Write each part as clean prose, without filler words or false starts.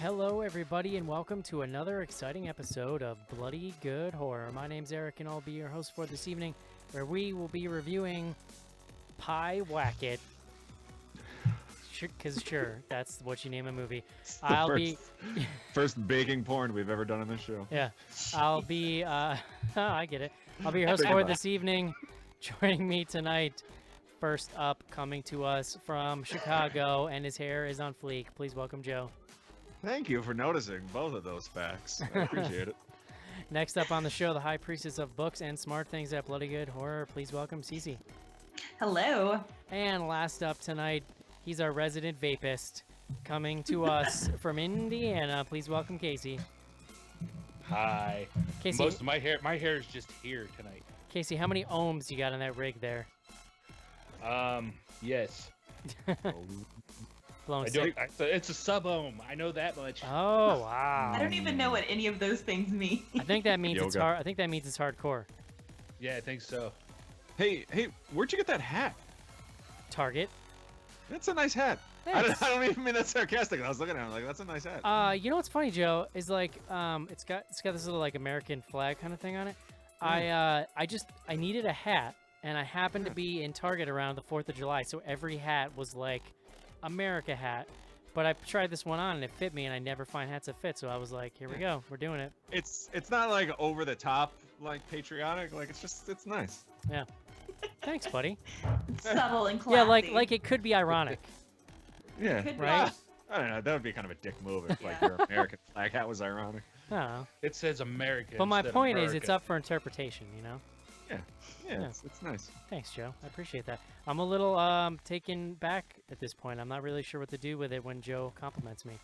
Hello, everybody, and welcome to another exciting episode of Bloody Good Horror. My name's Eric, and I'll be your host for this evening, where we will be reviewing Pyewacket. Because sure, that's what you name a movie. First baking porn we've ever done on this show. Yeah, I'll be. I get it. I'll be your host for this evening. Joining me tonight, first up, coming to us from Chicago, and his hair is on fleek. Please welcome Joe. Thank you for noticing both of those facts. I appreciate it. Next up on the show, the high priestess of books and smart things at Bloody Good Horror. Please welcome Cece. Hello. And last up tonight, he's our resident vapist, coming to us from Indiana. Please welcome Casey. Hi. Casey, Most of my hair is just here tonight. Casey, how many ohms you got on that rig there? Yes. Blown It's a sub-ohm. I know that much. Oh wow! I don't even know what any of those things mean. I think that means it's hard. I think that means it's hardcore. Yeah, I think so. Hey, where'd you get that hat? Target. That's a nice hat. I don't even mean that sarcastic. I was looking at it like, that's a nice hat. You know what's funny, Joe, is like it's got this little like American flag kind of thing on it. I needed a hat, and I happened to be in Target around the 4th of July, so every hat was like America hat. But I tried this one on and it fit me, and I never find hats that fit, so I was like, here we go, we're doing it. It's not like over the top, like patriotic. Like it's nice. Yeah. Thanks, buddy. Subtle and classy. Yeah, like it could be ironic. Yeah. Could right. I don't know. That would be kind of a dick move if like your American flag hat was ironic. I don't know. It says America. But my point is, America. it's up for interpretation, you know? Yeah. It's nice. Thanks, Joe. I appreciate that. I'm a little taken back at this point. I'm not really sure what to do with it when Joe compliments me.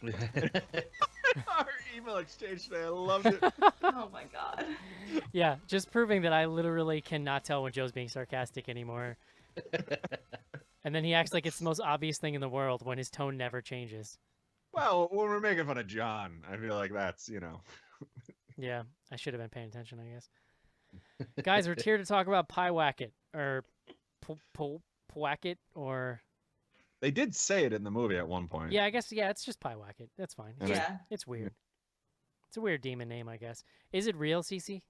Our email exchange today, I loved it. Oh my god. Yeah, just proving that I literally cannot tell when Joe's being sarcastic anymore. And then he acts like it's the most obvious thing in the world when his tone never changes. Well, when we're making fun of John, I feel like that's, Yeah, I should have been paying attention, I guess. Guys, we're here to talk about Pyewacket, or Pyewacket, or... They did say it in the movie at one point. Yeah, I guess, yeah, it's just Pyewacket. That's fine. Yeah. It's weird. It's a weird demon name, I guess. Is it real, Cece?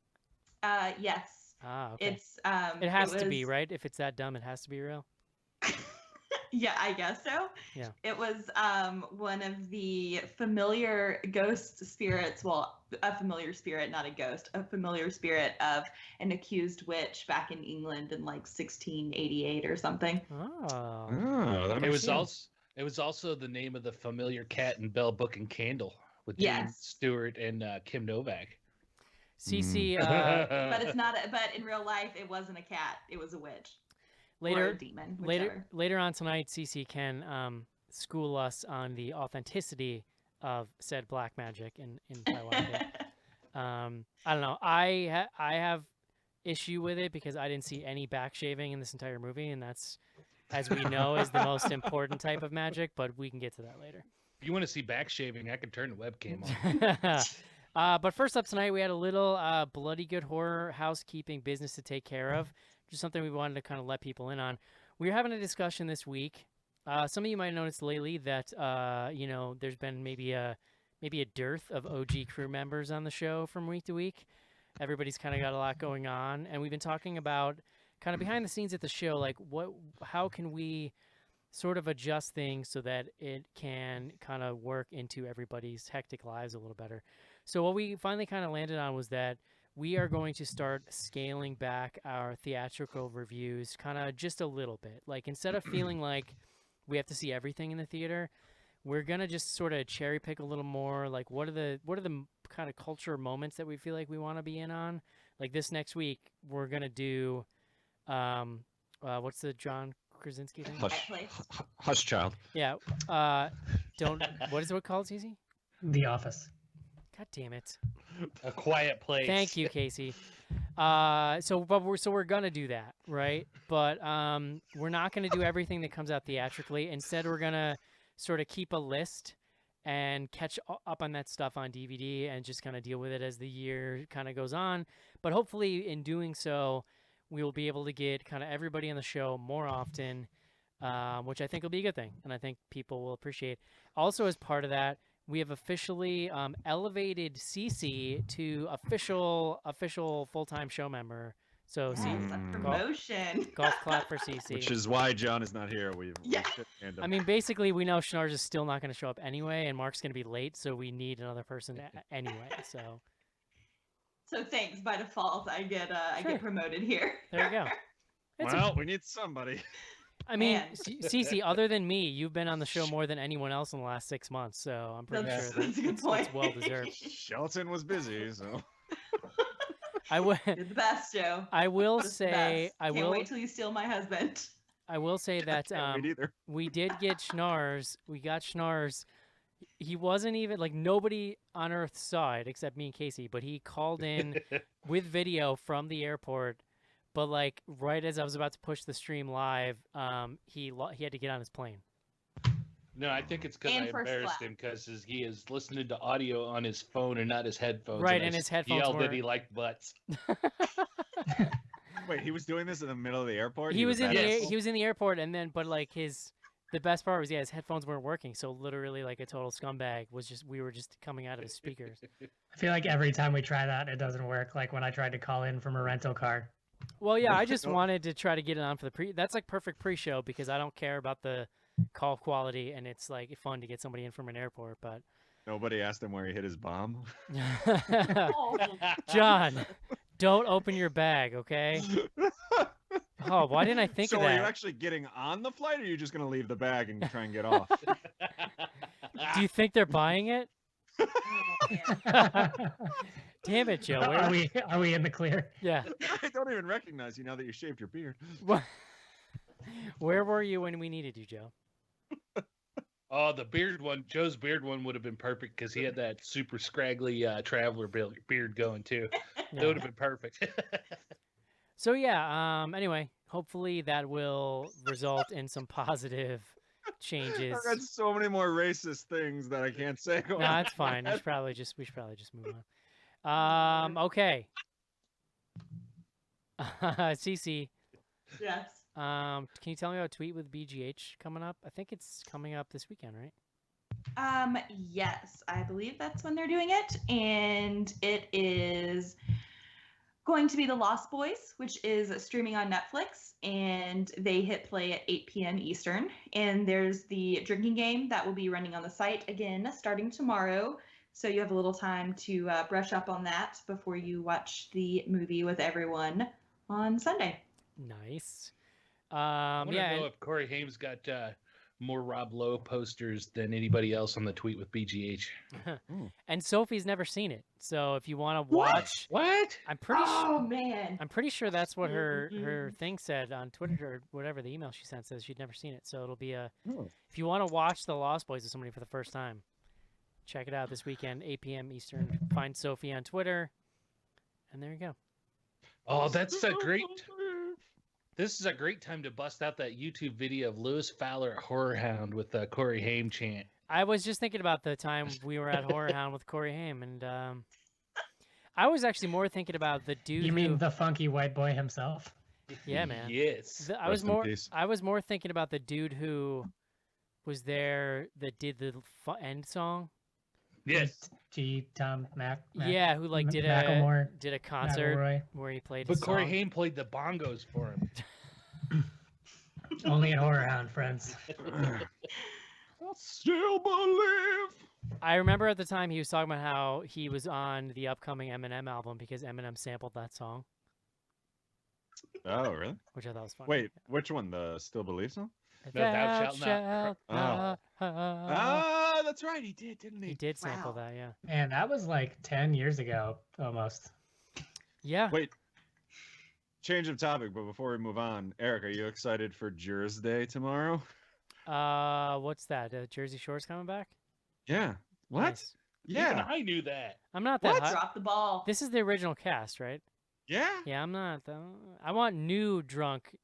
Yes. Ah, okay. It's It has to be, right? If it's that dumb, it has to be real. Yeah, I guess so. Yeah. It was one of the familiar ghost spirits, well, a familiar spirit, not a ghost, a familiar spirit of an accused witch back in England in like 1688 or something. Oh. that It makes was sense. also the name of the familiar cat in Bell Book and Candle with Yes. Dean Stewart and Kim Novak. Cece, But it's not. But in real life, it wasn't a cat. It was a witch. Or a demon. Whichever. later on tonight, Cece can school us on the authenticity of said black magic in Pyewacket. I don't know. I have issue with it because I didn't see any back shaving in this entire movie, and that's, as we know, is the most important type of magic. But we can get to that later. If you want to see back shaving, I can turn the webcam on. But first up tonight, we had a little bloody good horror housekeeping business to take care of. Just something we wanted to kind of let people in on. We were having a discussion this week. Some of you might have noticed lately that there's been maybe a dearth of OG crew members on the show from week to week. Everybody's kind of got a lot going on, and we've been talking about kind of behind the scenes at the show, like how can we sort of adjust things so that it can kind of work into everybody's hectic lives a little better. So what we finally kind of landed on was that we are going to start scaling back our theatrical reviews kind of just a little bit. Like, instead of feeling like we have to see everything in the theater, we're going to just sort of cherry pick a little more. Like, what are the kind of culture moments that we feel like we want to be in on? Like, this next week, we're going to do, what's the John Krasinski thing? Hush Child. Yeah. What is it called, Cece? The Office. God damn it. A Quiet Place. Thank you, Casey. So we're gonna do that, right? But we're not gonna do everything that comes out theatrically. Instead, we're gonna sort of keep a list and catch up on that stuff on DVD and just kind of deal with it as the year kind of goes on. But hopefully, in doing so, we will be able to get kind of everybody on the show more often, which I think will be a good thing, and I think people will appreciate. Also, as part of that, we have officially elevated Cece to official full-time show member. So Yes, see, a promotion. golf clap for Cece. Which is why John is not here. We Yeah. shit-canned him. I mean, basically, we know Schnars is still not going to show up anyway, and Mark's going to be late, so we need another person anyway. So So thanks. By default, I get Sure. promoted here. there you go. It's a- Well, we need somebody. I mean, Man. Cece, other than me, you've been on the show more than anyone else in the last 6 months, so I'm pretty That's, sure that's a good it's point. well deserved. Shelton was busy, so. I would. You're the best, Joe. I will Just the say. best. I Can't will. wait till you steal my husband. I will say that Can't wait either. we did get Schnars. We got Schnars. He wasn't even like nobody on Earth saw it except me and Casey, but he called in with video from the airport. But like right as I was about to push the stream live, he had to get on his plane. No, I think it's because And I first embarrassed class. him because he is listening to audio on his phone and not his headphones. Right, I and his headphones yelled that were- he liked butts. Wait, he was doing this in the middle of the airport? He was in that the Yes. he was in the airport, and then but like the best part was his headphones weren't working, so literally like a total scumbag we were just coming out of his speakers. I feel like every time we try that, it doesn't work. Like when I tried to call in from a rental car. Well, yeah, I just Nope. wanted to try to get it on for the pre. That's like perfect pre-show because I don't care about the call quality, and it's like fun to get somebody in from an airport. But Nobody asked him where he hit his bomb. Oh, John, don't open your bag, okay? Oh, why didn't I think so of are you that? actually getting on the flight, or are you just gonna leave the bag and try and get off? Do you think they're buying it? man. Damn it, Joe. Are we in the clear? Yeah. I don't even recognize you now that you shaved your beard. Where were you when we needed you, Joe? Oh, the beard one, Joe's beard one would have been perfect because he had that super scraggly traveler beard going too. Yeah. That would have been perfect. So yeah. Anyway, hopefully that will result in some positive changes. I've got so many more racist things that I can't say. No, that's fine. We should probably just move on. Okay. Cece, Yes. can you tell me about a tweet with BGH coming up? I think it's coming up this weekend, right? Yes, I believe that's when they're doing it, and it is going to be The Lost Boys, which is streaming on Netflix, and they hit play at 8 p.m. Eastern. And there's the drinking game that will be running on the site again starting tomorrow. So you have a little time to brush up on that before you watch the movie with everyone on Sunday. Nice. I want to Yeah. know and- if Corey Haim's got more Rob Lowe posters than anybody else on the tweet with BGH. And Sophie's never seen it, so if you want to What? watch, What? I'm pretty Oh man. I'm pretty sure that's what her thing said on Twitter or whatever the email she sent says she'd never seen it. So it'll be if you want to watch The Lost Boys with somebody for the first time, check it out this weekend, 8 p.m. Eastern. Find Sophie on Twitter, and there you go. Oh, that's a great. This is a great time to bust out that YouTube video of Lewis Fowler at Horror Hound with the Corey Haim chant. I was just thinking about the time we were at Horror Hound with Corey Haim, and I was actually more thinking about the dude. You mean who, the funky white boy himself? Yeah, man. Yes. I was Rest in more. peace. I was more thinking about the dude who was there that did the end song. Yes. G. Tom Mac. Yeah, who like did Macklemore, a concert McElroy. where he played. But his Corey song. Haim played the bongos for him. Only at Horror Hound, friends. I still believe. I remember at the time he was talking about how he was on the upcoming Eminem album because Eminem sampled that song, Oh, really? which I thought was funny. Wait, which one? The Still Believe song? No, thou shalt not. shalt Oh. not- Ah, that's right. He did, didn't He he? did sample Wow. that, yeah. Man, that was like 10 years ago, almost. Yeah. Wait. Change of topic, but before we move on, Eric, are you excited for Jurors Day tomorrow? What's that? Jersey Shore's coming back? Yeah. What? Nice. Even Yeah. I knew that. I'm not that high. Drop the ball. This is the original cast, right? Yeah. Yeah, I'm not. I want new drunk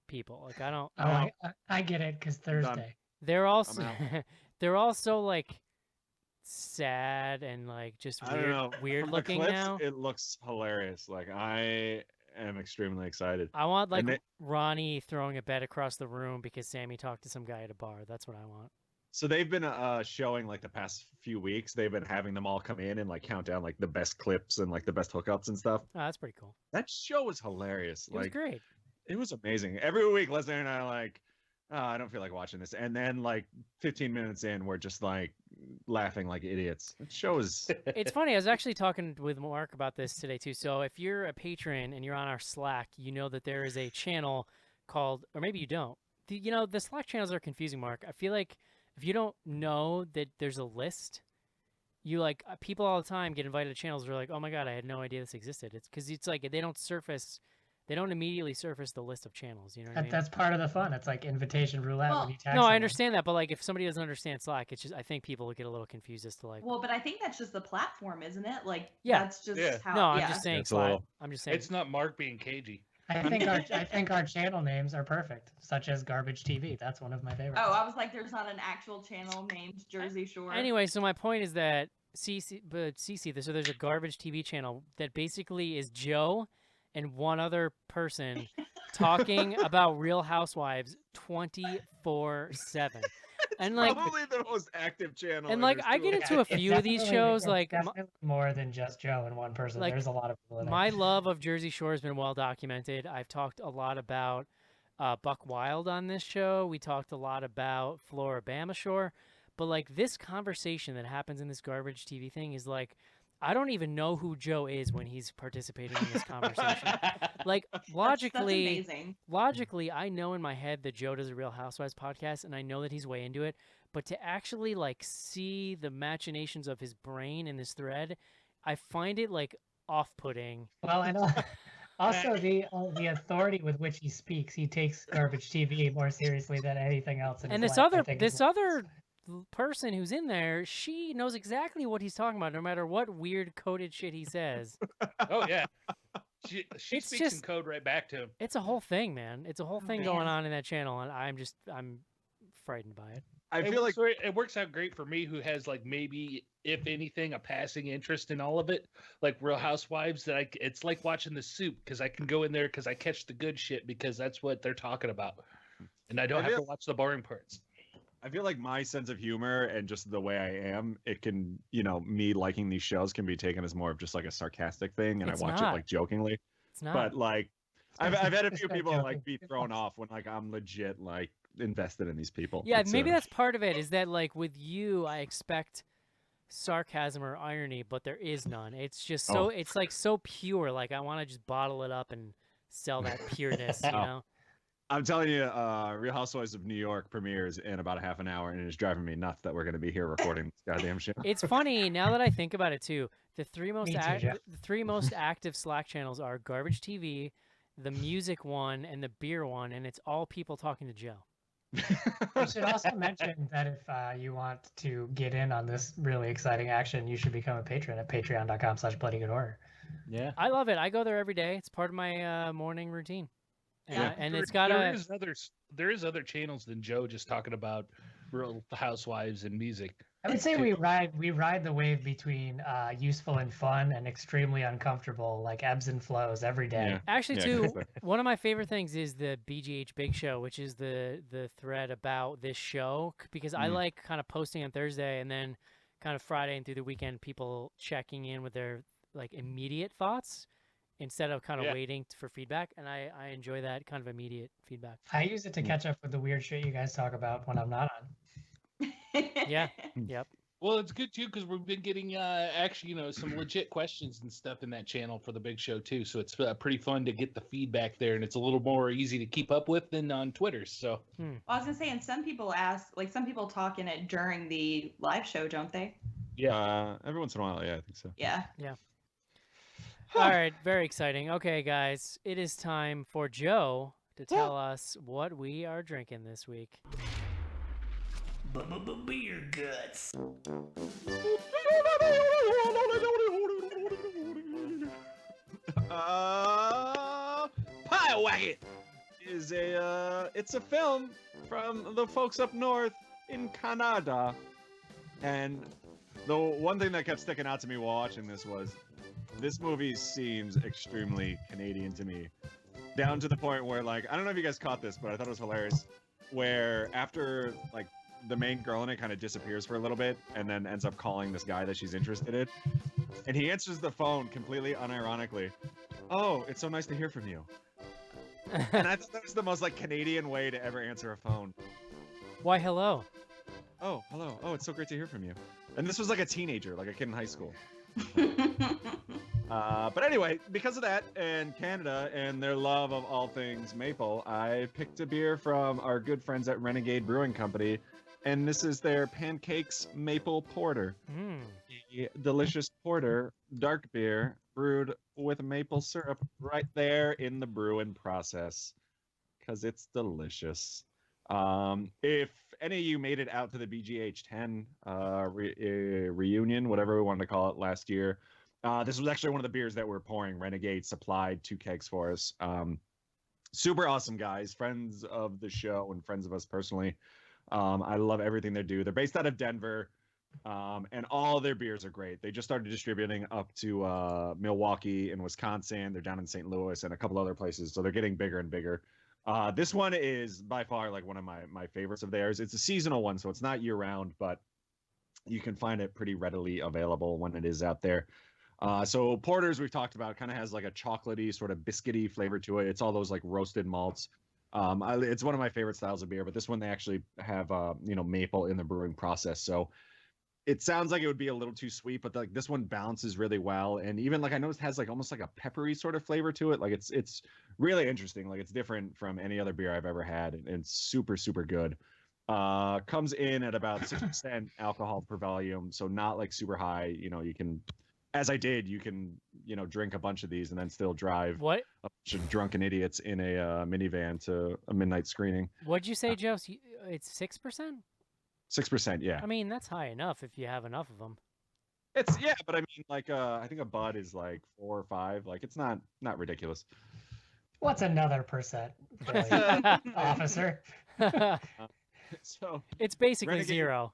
people. Like I don't. Oh, I get it, because Thursday. They're all. I'm out. They're all so like sad and like just I don't weird, know. weird From the looking clips, now. It looks hilarious. Like I am extremely excited. I want like they- Ronnie throwing a bed across the room because Sammy talked to some guy at a bar. That's what I want. So they've been showing like the past few weeks. They've been having them all come in and like count down like the best clips and like the best hookups and stuff. Oh, that's pretty cool. That show was hilarious. It was great. It was amazing. Every week, Leslie and I are like, oh, I don't feel like watching this. And then like 15 minutes in, we're just like laughing like idiots. That show is. It's funny. I was actually talking with Mark about this today too. So if you're a patron and you're on our Slack, you know that there is a channel called, or maybe you don't. The Slack channels are confusing, Mark. I feel like if you don't know that there's a list, you like people all the time get invited to channels. They're like, oh my god, I had no idea this existed. It's because it's like they don't immediately surface the list of channels. You know what I mean? That's part of the fun. It's like invitation roulette Well, when you tag No, I someone. understand that, but like if somebody doesn't understand Slack, it's just I think people get a little confused as to like. Well, but I think that's just the platform, isn't it? Like, Yeah. that's just Yeah. how. No, I'm yeah. just saying It's a Slack. little- I'm just saying. It's not Mark being cagey. I think our channel names are perfect, such as Garbage TV. That's one of my favorites. Oh, I was like, there's not an actual channel named Jersey Shore. Anyway, so my point is that so there's a garbage TV channel that basically is Joe and one other person talking about Real Housewives 24/7. And like probably the most active channel. and in like this I get tour. into a few of these Definitely- shows it's like definitely more than just Joe and one person. like, There's a lot of people in my there. love of Jersey Shore has been well documented. I've talked a lot about Buck Wild on this show. We talked a lot about Floribama Shore. But like this conversation that happens in this garbage TV thing is like, I don't even know who Joe is when he's participating in this conversation. Like that's logically, amazing. I know in my head that Joe does a Real Housewives podcast, and I know that he's way into it. But to actually like see the machinations of his brain in this thread, I find it like off-putting. Well, and also the authority with which he speaks, he takes Garbage TV more seriously than anything else. In And his this life, I other think, this is what- other person who's in there, she knows exactly what he's talking about, no matter what weird coded shit he says. Oh yeah, she It's speaks in just- code right back to him. It's a whole thing, man. It's a whole Oh, thing man. going on in that channel, and I'm frightened by it. I feel like it works out great for me, who has like maybe, if anything, a passing interest in all of it, like Real Housewives. That it's like watching The Soup, because I can go in there because I catch the good shit because that's what they're talking about, and I don't I have to feel- watch the boring parts. I feel like my sense of humor and just the way I am, it can, me liking these shows can be taken as more of just like a sarcastic thing, and It's I watch not. it like jokingly. It's not. But like, I've had a few It's not people like joking. be thrown off when like I'm legit like invested in these people. Yeah, It's, maybe that's part of it. Is that like with you, I expect sarcasm or irony, but there is none. It's just so it's like so pure. Like I want to just bottle it up and sell that pureness. You Oh. know. I'm telling you, Real Housewives of New York premieres in about a half an hour, and it's driving me nuts that we're going to be here recording this goddamn shit. It's funny now that I think about it too. The three most Me too, Jeff. the three most active Slack channels are Garbage TV, the music one, and the beer one, and it's all people talking to Joe. We should also mention that if you want to get in on this really exciting action, you should become a patron at patreon.com/bloodygoodhorror. Yeah, I love it. I go there every day. It's part of my morning routine. And it's got there is other channels than Joe just talking about Real Housewives and music. I would say we ride the wave between useful and fun and extremely uncomfortable, like ebbs and flows every day. Yeah. Actually, Yeah, too, exactly. one of my favorite things is the BGH Big Show, which is the thread about this show, because I like kind of posting on Thursday and then kind of Friday and through the weekend, people checking in with their like immediate thoughts instead of kind of waiting for feedback, and I enjoy that kind of immediate feedback. I use it to catch up with the weird shit you guys talk about when I'm not on. Yeah. Yep. Well, it's good too because we've been getting actually, some legit questions and stuff in that channel for the big show too. So it's pretty fun to get the feedback there, and it's a little more easy to keep up with than on Twitter. So Well, I was gonna say, and some people some people talk in it during the live show, don't they? Every once in a while, yeah, I think so. Yeah. All right, very exciting. Okay, guys, it is time for Joe to tell us what we are drinking this week. Beer guts. Pyewacket is it's a film from the folks up north in Canada, and the one thing that kept sticking out to me while watching this was this movie seems extremely Canadian to me, down to the point where, like, I don't know if you guys caught this, but I thought it was hilarious, where after like the main girl in it kind of disappears for a little bit and then ends up calling this guy that she's interested in. And he answers the phone completely unironically. Oh, it's so nice to hear from you. And I thought that was the most like Canadian way to ever answer a phone. Why, hello. Oh, hello. Oh, it's so great to hear from you. And this was like a teenager, like a kid in high school. But anyway, because of that and Canada and their love of all things maple, I picked a beer from our good friends at Renegade Brewing Company, and this is their Pancakes Maple Porter. A delicious porter, dark beer, brewed with maple syrup right there in the brewing process, because it's delicious. If any of you made it out to the BGH 10 reunion, whatever we wanted to call it, last year, this was actually one of the beers that we're pouring. Renegade supplied 2 kegs for us. Super awesome guys, friends of the show and friends of us personally. I love everything they do. They're based out of Denver, and all their beers are great. They just started distributing up to Milwaukee and Wisconsin. They're down in St. Louis and a couple other places, so they're getting bigger and bigger. This one is by far like one of my favorites of theirs. It's a seasonal one, so it's not year round, but you can find it pretty readily available when it is out there. So porters we've talked about kind of has like a chocolatey sort of biscuity flavor to it. It's all those like roasted malts. It's one of my favorite styles of beer, but this one they actually have maple in the brewing process. So it sounds like it would be a little too sweet, but like this one balances really well. And even like I noticed it has like almost like a peppery sort of flavor to it. Like it's really interesting. Like it's different from any other beer I've ever had, and it's super, super good. Comes in at about 6% alcohol per volume, so not like super high. You can, as I did, you can drink a bunch of these and then still drive What? a bunch of drunken idiots in a minivan to a midnight screening. What'd you say, Joe? It's 6%? 6%, yeah. I mean, that's high enough if you have enough of them. It's but I mean, like I think a Bud is like 4 or 5. Like it's not ridiculous. What's another percent, Billy, officer? So it's basically Renegade, 0.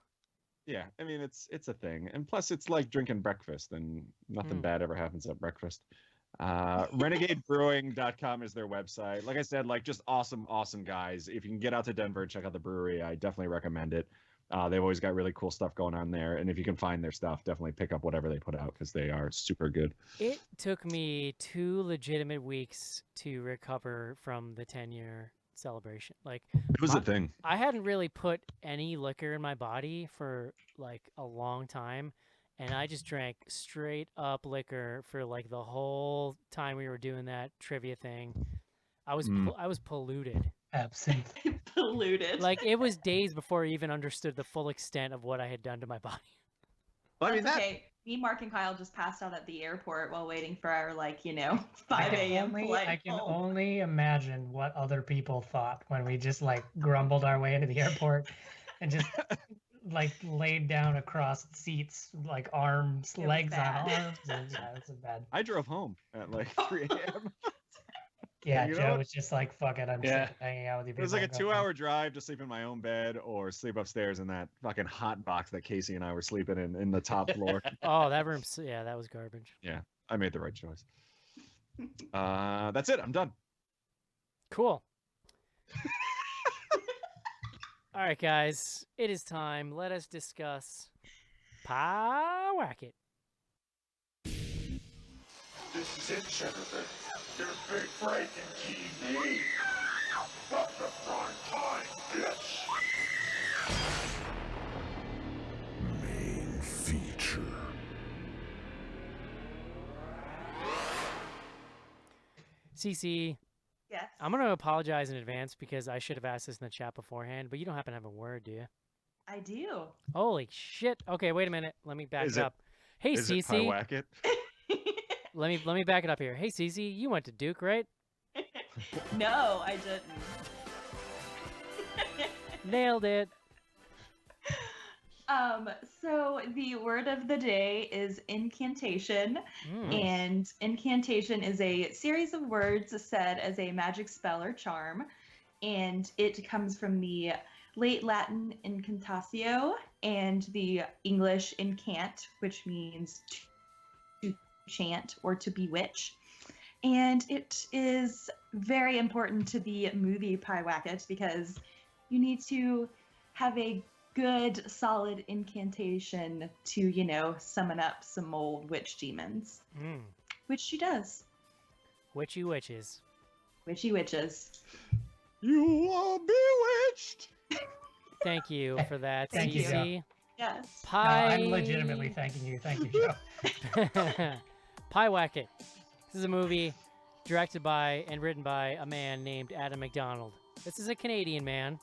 Yeah, I mean it's a thing, and plus it's like drinking breakfast, and nothing bad ever happens at breakfast. RenegadeBrewing.com is their website. Like I said, like just awesome guys. If you can get out to Denver and check out the brewery, I definitely recommend it. They've always got really cool stuff going on there, and if you can find their stuff, definitely pick up whatever they put out because they are super good. It took me 2 legitimate weeks to recover from the 10-year celebration. Like It was a thing. I hadn't really put any liquor in my body for like a long time, and I just drank straight up liquor for like the whole time we were doing that trivia thing. I was polluted. Absinthe. Polluted. Like it was days before I even understood the full extent of what I had done to my body. Well, I mean, That's okay. Me, Mark, and Kyle just passed out at the airport while waiting for our 5 a.m. flight. I can home. only imagine what other people thought when we just like grumbled our way into the airport and just like laid down across seats, like arms, It was legs on bad. arms. And, yeah, it's bad. I drove home at like 3 a.m. Yeah, You know Joe what? was just like, fuck it, I'm sick of hanging out with you It was people. like a I'm going 2-hour drive to sleep in my own bed or sleep upstairs in that fucking hot box that Casey and I were sleeping in the top floor. Oh, that room, yeah, that was garbage. Yeah, I made the right choice. That's it. I'm done. Cool. All right, guys, it is time. Let us discuss Pyewacket. This is it, Jennifer. Your big breaking TV. From the prime time, bitch. Main feature. CC, Yes. I'm going to apologize in advance because I should have asked this in the chat beforehand, but you don't happen to have a word, do you? I do. Holy shit. Okay, wait a minute. Let me back Is it it- up. Hey, Is it CC. Pyewacket? Let me back it up here. Hey, CC, you went to Duke, right? No, I didn't. Nailed it. So the word of the day is incantation, and incantation is a series of words said as a magic spell or charm, and it comes from the late Latin incantatio and the English incant, which means to chant or to bewitch. And it is very important to the movie Pyewacket because you need to have a good, solid incantation to, you know, summon up some old witch demons, Mm. which she does. Witchy witches. Witchy witches. You are bewitched. Thank you for that, Thank you, CC. Yes. No, Pie. I'm legitimately thanking you. Thank you, Joe. Pyewacket. This is a movie directed by and written by a man named Adam McDonald. This is a Canadian man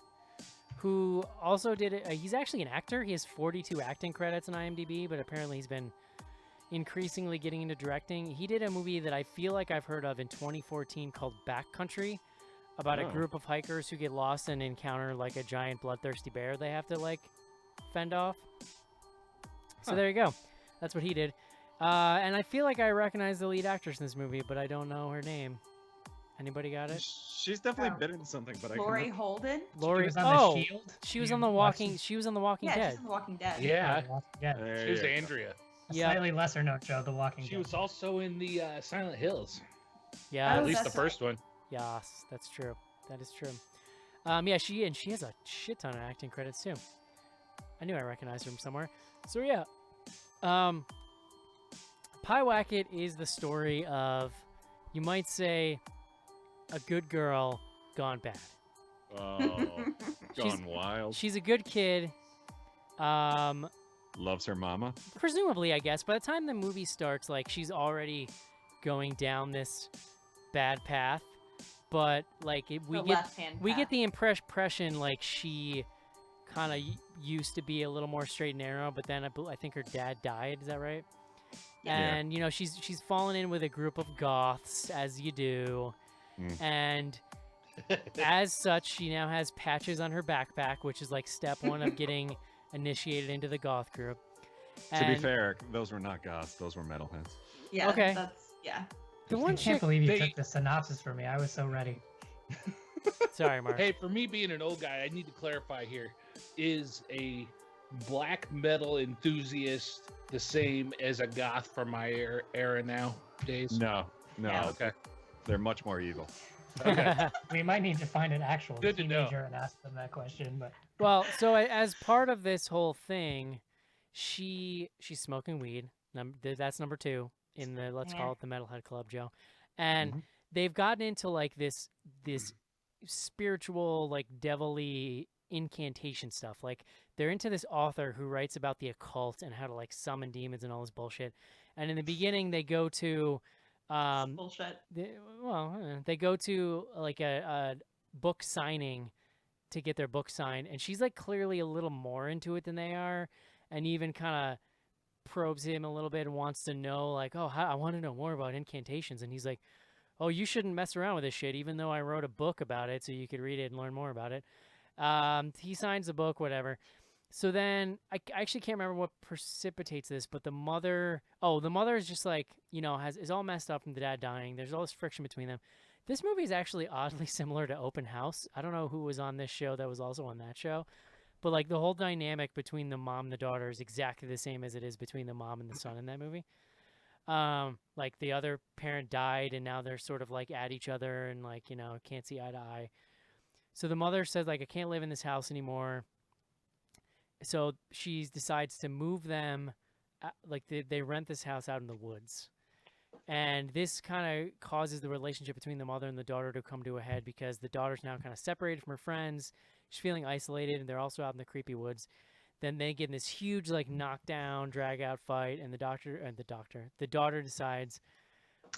who also did it. He's actually an actor. He has 42 acting credits on IMDb, but apparently he's been increasingly getting into directing. He did a movie that I feel like I've heard of in 2014 called Backcountry, about a Oh. group of hikers who get lost and encounter like a giant bloodthirsty bear they have to like fend off. So Huh. there you go. That's what he did. And I feel like I recognize the lead actress in this movie, but I don't know her name. Anybody got it? She's definitely Oh. been in something, but I Lori cannot. Holden. Lori. She was on Oh, The Shield. she was You on the watched Walking. it? She was on the Walking Yeah, Dead. she's in The Walking Dead. Yeah, Yeah. There she was you go. Andrea. A Yeah. slightly lesser note, Joe, The Walking She Dead. was also in the Silent Hills. Yeah, Oh, At least the that's first one. yes, that's true. That is true. Yeah, she has a shit ton of acting credits too. I knew I recognized her from somewhere. So yeah, Pyewacket is the story of, you might say, a good girl gone bad. Oh, She's- gone wild. She's a good kid. Loves her mama. Presumably, I guess. By the time the movie starts, like, she's already going down this bad path. But like, we The get left-hand path. the impression like she kind of used to be a little more straight and narrow, but then I think her dad died. Is that right? Yeah. And you know, she's fallen in with a group of goths, as you do, and as such, she now has patches on her backpack, which is like step one of getting initiated into the goth group. To be And fair, those were not goths. Those were metalheads. Yeah. Okay. That's yeah. the I one can't chick. believe you they- took the synopsis for me. I was so ready. Sorry, Mark. Hey, for me being an old guy, I need to clarify here: is a black metal enthusiast the same as a goth from my era nowadays? No, Yeah. Okay. they're much more evil. Okay. We might need to find an actual Good to know. teenager and ask them that question. But Well, so as part of this whole thing, she's smoking weed. That's number 2 in the let's Yeah. call it the Metalhead Club, Joe. And Mhm. they've gotten into like this spiritual, like devilly incantation stuff. Like they're into this author who writes about the occult and how to like summon demons and all this bullshit. And in the beginning, they go to Bullshit. they go to like a book signing to get their book signed, and she's like clearly a little more into it than they are, and even kind of probes him a little bit and wants to know like, oh, I want to know more about incantations, and he's like, oh, you shouldn't mess around with this shit, even though I wrote a book about it so you could read it and learn more about it. He signs the book, whatever. So then I actually can't remember what precipitates this, but the mother is just like, you know, is all messed up from the dad dying. There's all this friction between them. This movie is actually oddly similar to Open House. I don't know who was on this show that was also on that show, but like the whole dynamic between the mom and the daughter is exactly the same as it is between the mom and the son in that movie. Like the other parent died and now they're sort of like at each other and like, you know, can't see eye to eye. So the mother says like, I can't live in this house anymore. So she decides to move them, like they rent this house out in the woods. And this kind of causes the relationship between the mother and the daughter to come to a head because the daughter's now kind of separated from her friends. She's feeling isolated, and they're also out in the creepy woods. Then they get in this huge, like, knockdown, drag-out fight, and the daughter decides,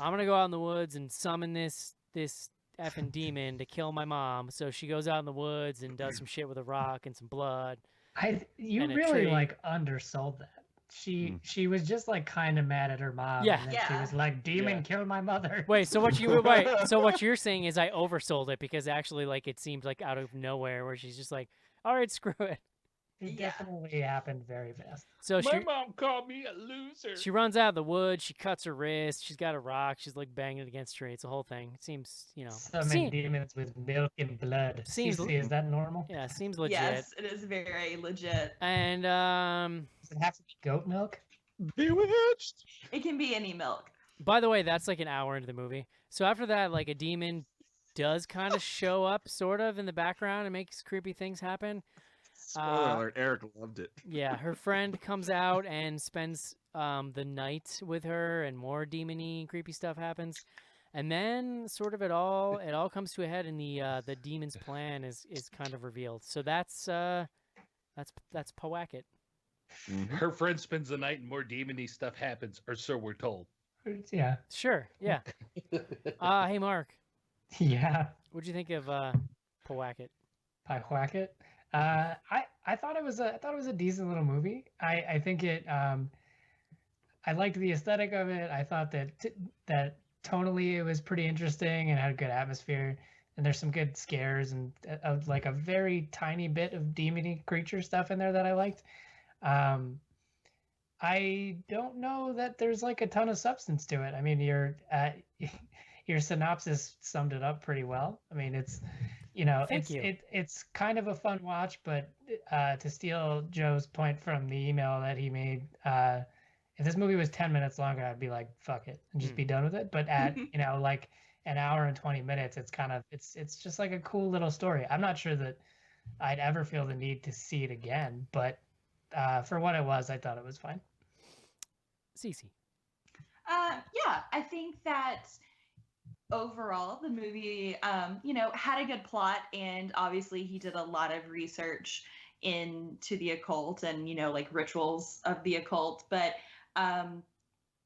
I'm going to go out in the woods and summon this effing demon to kill my mom. So she goes out in the woods and does some shit with a rock and some blood. you And a really tree. like undersold that. She was just like kind of mad at her mom. Yeah. And then she Yeah. was like, "Demon, Yeah. kill my mother." Wait, so what you're saying is I oversold it because actually, like, it seemed like out of nowhere where she's just like, all right, screw it. It Yeah. definitely happened very fast. So My mom called me a loser. she runs out of the woods. She cuts her wrist. She's got a rock. She's like banging it against a tree. It's a whole thing. It seems, you know, Summon demons with milk and blood. Seems- CC, is that normal? yeah, seems legit. Yes, it is very legit. And Does it have to be goat milk? Bewitched. It can be any milk. by the way, that's like an hour into the movie. So after that, like a demon does kind of show up, sort of in the background, and makes creepy things happen. Spoiler alert, Eric loved it. Yeah, her friend comes out and spends the night with her, and more demon-y, creepy stuff happens. And then, sort of, it all comes to a head, and the demon's plan is kind of revealed. So that's Pyewacket. Her friend spends the night and more demon-y stuff happens, or so we're told. Yeah. Sure, yeah. Hey Mark, Yeah. what'd you think of Pyewacket? Pyewacket. I thought it was a decent little movie. I think it I liked the aesthetic of it. I thought that tonally it was pretty interesting and had a good atmosphere. And there's some good scares and like a very tiny bit of demony creature stuff in there that I liked. I don't know that there's like a ton of substance to it. I mean, your synopsis summed it up pretty well. I mean, it's Thank you. it's kind of a fun watch, but to steal Joe's point from the email that he made, if this movie was 10 minutes longer, I'd be like, fuck it, and just be done with it. But at like an hour and 20 minutes, it's just like a cool little story. I'm not sure that I'd ever feel the need to see it again, but for what it was, I thought it was fine. Cece. Yeah, I think that overall the movie, had a good plot, and obviously he did a lot of research into the occult and, like rituals of the occult, but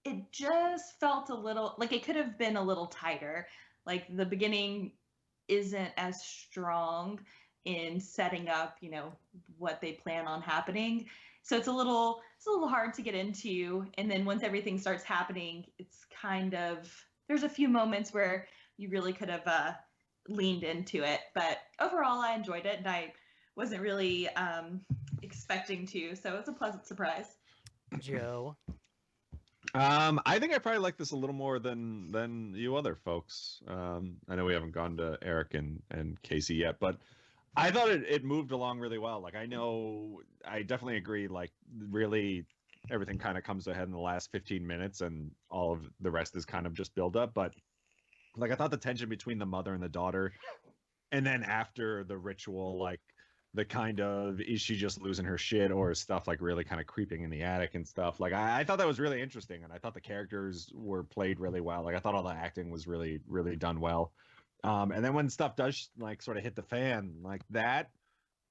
it just felt a little like it could have been a little tighter. Like the beginning isn't as strong in setting up, what they plan on happening. So it's a little hard to get into. And then once everything starts happening, it's kind of, there's a few moments where you really could have leaned into it. But overall, I enjoyed it, and I wasn't really expecting to. So it's a pleasant surprise. Joe. I think I probably like this a little more than you other folks. I know we haven't gone to Eric and Casey yet, but I thought it moved along really well. Like, I definitely agree. Like, really, everything kind of comes ahead in the last 15 minutes, and all of the rest is kind of just build up. But like, I thought the tension between the mother and the daughter, and then after the ritual, like the kind of, is she just losing her shit, or is stuff like really kind of creeping in the attic and stuff. Like, I thought that was really interesting, and I thought the characters were played really well. Like, I thought all the acting was really, really done well. And then when stuff does like sort of hit the fan, like that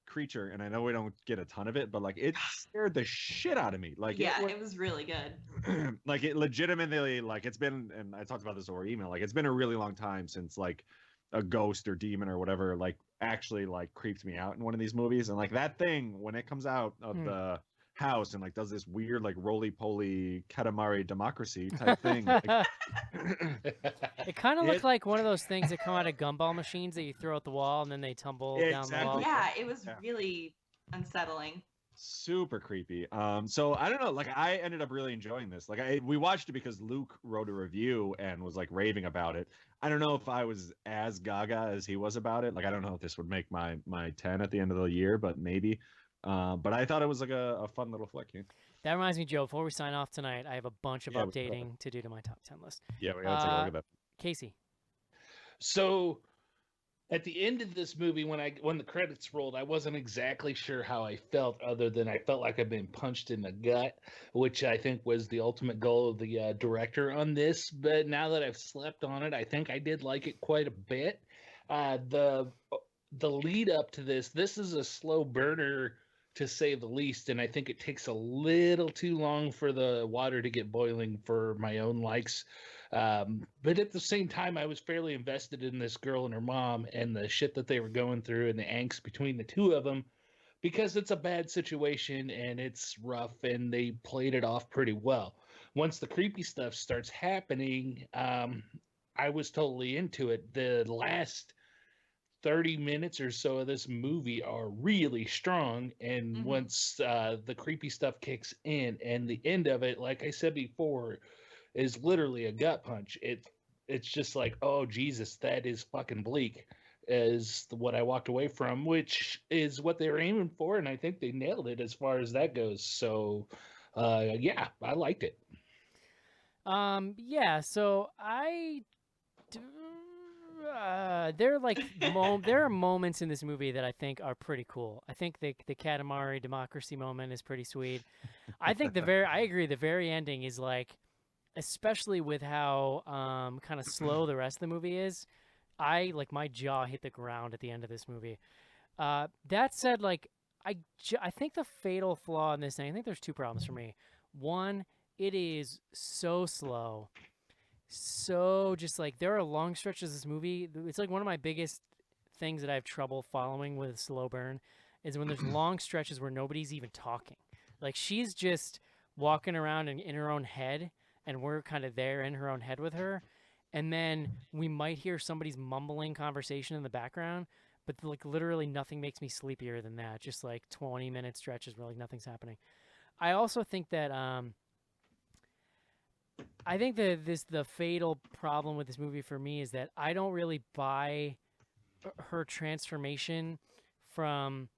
creature, and I know we don't get a ton of it, but like it scared the shit out of me. Like, yeah, it was really good. Like, it legitimately, like, it's been, and I talked about this over email, like it's been a really long time since like a ghost or demon or whatever like actually like creeped me out in one of these movies. And like that thing, when it comes out of the house and like does this weird like roly-poly Katamari democracy type thing, like, It kind of looked like one of those things that come out of gumball machines that you throw at the wall and then they tumble down the wall. Yeah, it was really unsettling. Super creepy. So I don't know, like I ended up really enjoying this. Like we watched it because Luke wrote a review and was like raving about it. I don't know if I was as gaga as he was about it. Like, I don't know if this would make my 10 at the end of the year, but maybe. But I thought it was like a fun little flick. Yeah. That reminds me, Joe, before we sign off tonight, I have a bunch of updating to do to my top 10 list. Yeah, we gotta take a look at that. Casey. So at the end of this movie, when the credits rolled, I wasn't exactly sure how I felt, other than I felt like I'd been punched in the gut, which I think was the ultimate goal of the director on this. But now that I've slept on it, I think I did like it quite a bit. The lead up to this is a slow burner, to say the least, and I think it takes a little too long for the water to get boiling for my own likes. But at the same time, I was fairly invested in this girl and her mom and the shit that they were going through and the angst between the two of them, because it's a bad situation and it's rough, and they played it off pretty well. Once the creepy stuff starts happening, I was totally into it. The last 30 minutes or so of this movie are really strong, and once the creepy stuff kicks in, and the end of it, like I said before, is literally a gut punch. It's just like, oh Jesus, that is fucking bleak, is what I walked away from, which is what they were aiming for, and I think they nailed it as far as that goes. So yeah, I liked it. Yeah, so There are like there are moments in this movie that I think are pretty cool. I think the Katamari democracy moment is pretty sweet. I think I agree, the very ending is like, especially with how kind of slow the rest of the movie is. My jaw hit the ground at the end of this movie. That said, like I think the fatal flaw in this thing, I think there's two problems for me. One, it is so slow. So just like there are long stretches of this movie. It's like one of my biggest things that I have trouble following with slow burn is when there's long stretches where nobody's even talking. Like she's just walking around in her own head and we're kind of there in her own head with her. And then we might hear somebody's mumbling conversation in the background, but like literally nothing makes me sleepier than that. Just like 20-minute stretches where like nothing's happening. I also think that I think that the fatal problem with this movie for me is that I don't really buy her transformation from,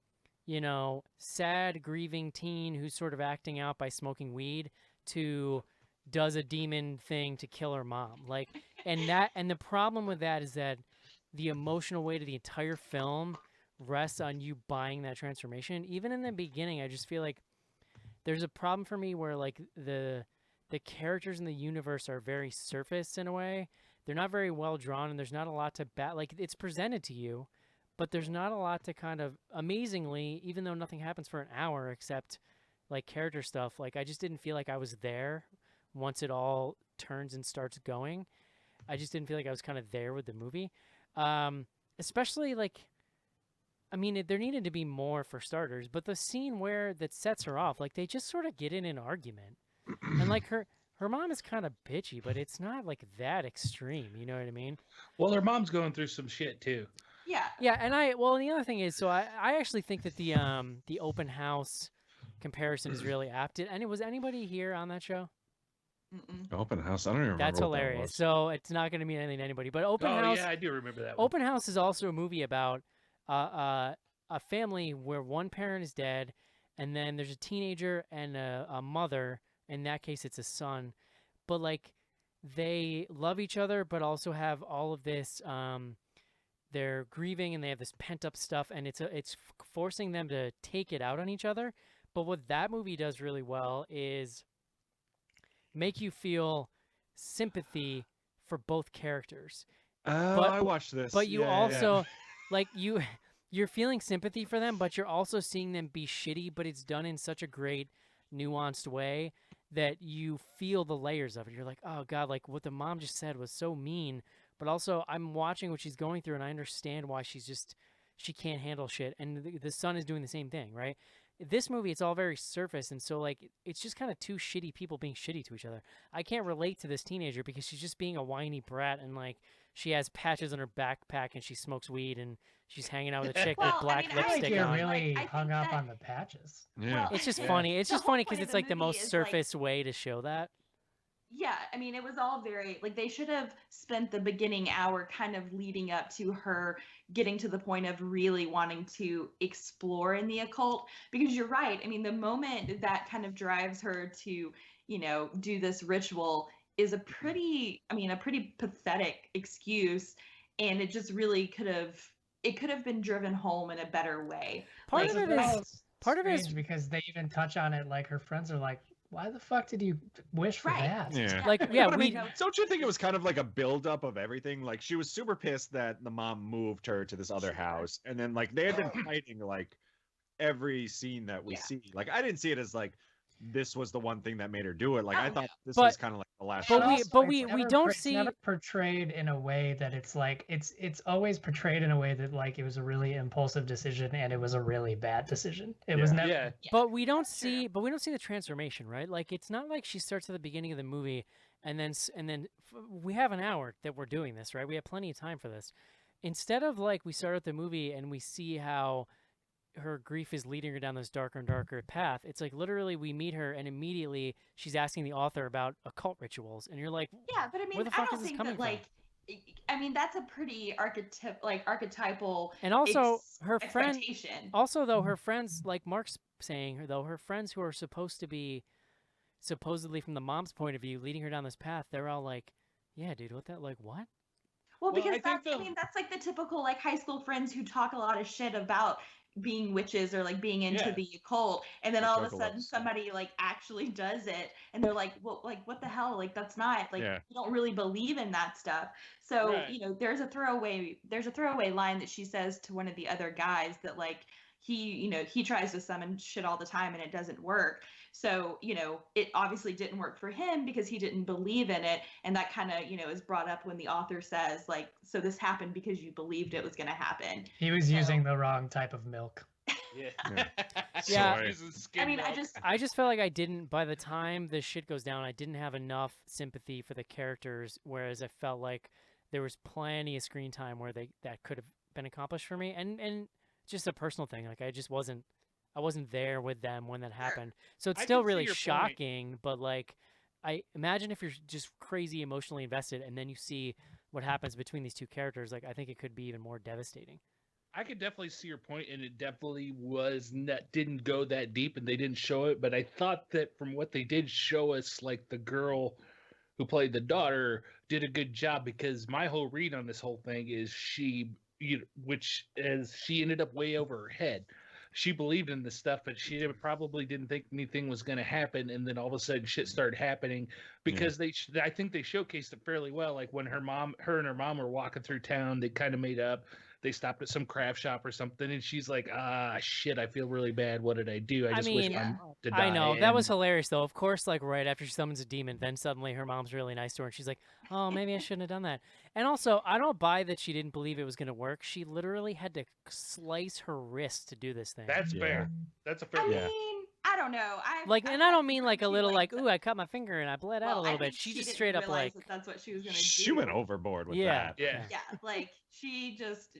sad grieving teen who's sort of acting out by smoking weed to does a demon thing to kill her mom. Like, and the problem with that is that the emotional weight of the entire film rests on you buying that transformation. Even in the beginning, I just feel like there's a problem for me where like the characters in the universe are very surface in a way. They're not very well drawn, and there's not a lot to like it's presented to you, but there's not a lot to kind of amazingly, even though nothing happens for an hour except like character stuff. Like I just didn't feel like I was there once it all turns and starts going. I just didn't feel like I was kind of there with the movie. Especially like, I mean, there needed to be more for starters, but the scene that sets her off, like they just sort of get in an argument. And like her mom is kind of bitchy, but it's not like that extreme. You know what I mean? Well, her mom's going through some shit too. Yeah. Yeah, and the other thing is, so I actually think that the open house comparison is really apt. Was anybody here on that show? Mm-mm. Open house. I don't even remember. That's what that hilarious. was. So it's not going to mean anything to anybody. But Open House. Yeah, I do remember that one. Open House is also a movie about a family where one parent is dead, and then there's a teenager and a mother. In that case, it's a son. But like, they love each other, but also have all of this. They're grieving, and they have this pent up stuff, and it's forcing them to take it out on each other. But what that movie does really well is make you feel sympathy for both characters. Oh, But- I watched this. But you Yeah, yeah, also like you're feeling sympathy for them, but you're also seeing them be shitty, but it's done in such a great nuanced way that you feel the layers of it. You're like, "Oh god, like what the mom just said was so mean." But also I'm watching what she's going through and I understand why she can't handle shit, and the son is doing the same thing, right? This movie, it's all very surface, and so like it's just kind of two shitty people being shitty to each other. I can't relate to this teenager because she's just being a whiny brat, and like she has patches on her backpack and she smokes weed and she's hanging out with a chick Well, with black I mean, I feel like lipstick you're on. really Like, I hung think up that- on the patches. Yeah. Well, It's just Yeah. funny. It's The just whole funny point because of it's the like the movie most is, like- surface way to show that. Yeah, I mean, it was all very like they should have spent the beginning hour kind of leading up to her getting to the point of really wanting to explore in the occult, because you're right. I mean, the moment that kind of drives her to, do this ritual is a pretty pathetic excuse, and it just really could have been driven home in a better way. Part Like, of it well, is part of it is strange because they even touch on it. Like her friends are like, "Why the fuck did you wish for Right. that?" Yeah. like yeah But I we mean, don't you think it was kind of like a buildup of everything? Like she was super pissed that the mom moved her to this other Sure. house, and then like they had been fighting like every scene that we Yeah. see. Like I didn't see it as like this was the one thing that made her do it. Like I Oh, thought this But- was kind of like the last. but shot. we- Also, but it's we never don't it's see- never portrayed in a way that it's like it's always portrayed in a way that like it was a really impulsive decision and it was a really bad decision. It was Yeah. never. Yeah. But we don't that's true. see the transformation, right? Like it's not like she starts at the beginning of the movie and then we have an hour that we're doing this, right? We have plenty of time for this. Instead of like we start at the movie and we see how her grief is leading her down this darker and darker path. It's like literally we meet her and immediately she's asking the author about occult rituals, and you're like, Yeah, but I mean, Where the I fuck don't is this think coming that from? like, I mean, that's a pretty archetypal. and also her friend. expectation. Also, though, her friends, like Mark's saying, though, her friends who are supposed to be supposedly from the mom's point of view leading her down this path, they're all like, yeah, dude, what that, like, what? Well, Well, because I think I mean, that's like the typical like high school friends who talk a lot of shit about being witches or like being into Yeah. the occult, and then Or all of a sudden juggalos. somebody like actually does it, and they're like, well, like what the hell? Like that's not like Yeah. you don't really believe in that stuff. So Right. you know, there's a throwaway line that she says to one of the other guys that like he tries to summon shit all the time and it doesn't work. So, it obviously didn't work for him because he didn't believe in it. And that kind of, is brought up when the author says, like, so this happened because you believed it was going to happen. He was So- using the wrong type of milk. Yeah. Yeah. Soy. Uses skim I mean, milk. I just felt like I didn't, by the time this shit goes down, I didn't have enough sympathy for the characters, whereas I felt like there was plenty of screen time where that could have been accomplished for me. And just a personal thing, like I wasn't there with them when that happened. So it's I still can see really your point. shocking, but like I imagine if you're just crazy emotionally invested and then you see what happens between these two characters, like I think it could be even more devastating. I could definitely see your point, and it definitely didn't go that deep, and they didn't show it. But I thought that from what they did show us, like the girl who played the daughter did a good job, because my whole read on this whole thing is she ended up way over her head. She believed in this stuff, but she probably didn't think anything was going to happen, and then all of a sudden shit started happening because I think they showcased it fairly well. Like when her and her mom were walking through town, they kind of made up. They stopped at some craft shop or something, and she's like, shit, I feel really bad. What did I do? I I just wish mean, my mom to die. I know that was And- hilarious though. Of course, like right after she summons a demon, then suddenly her mom's really nice to her, and she's like, "Oh, maybe I shouldn't have done that." And also, I don't buy that she didn't believe it was going to work. She literally had to slice her wrist to do this thing. That's Yeah. fair. That's a fair. I Yeah. mean, I don't know. Like, and I don't mean like a she little like, liked ooh, I cut my finger and I bled out a well, little I bit. think She just didn't straight up realize like, that that's what she was going to do. She went overboard with yeah, that. Yeah. Yeah, like she just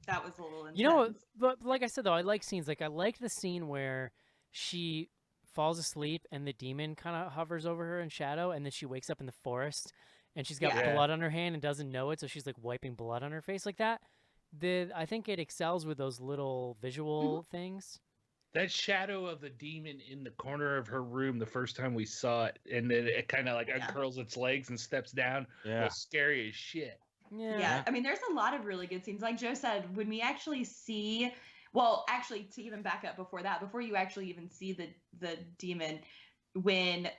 that was a little intense. You know, but like I said though, I like scenes. Like I liked the scene where she falls asleep and the demon kind of hovers over her in shadow, and then she wakes up in the forest and she's got Yeah. blood on her hand and doesn't know it, so she's like wiping blood on her face like that. I think it excels with those little visual things. That shadow of the demon in the corner of her room the first time we saw it, and then it kind of like Yeah. uncurls its legs and steps down, Yeah. was scary as shit. Yeah. Yeah, I mean, there's a lot of really good scenes. Like Joe said, when we actually see, well, actually, to even back up before that, before you actually even see the demon, when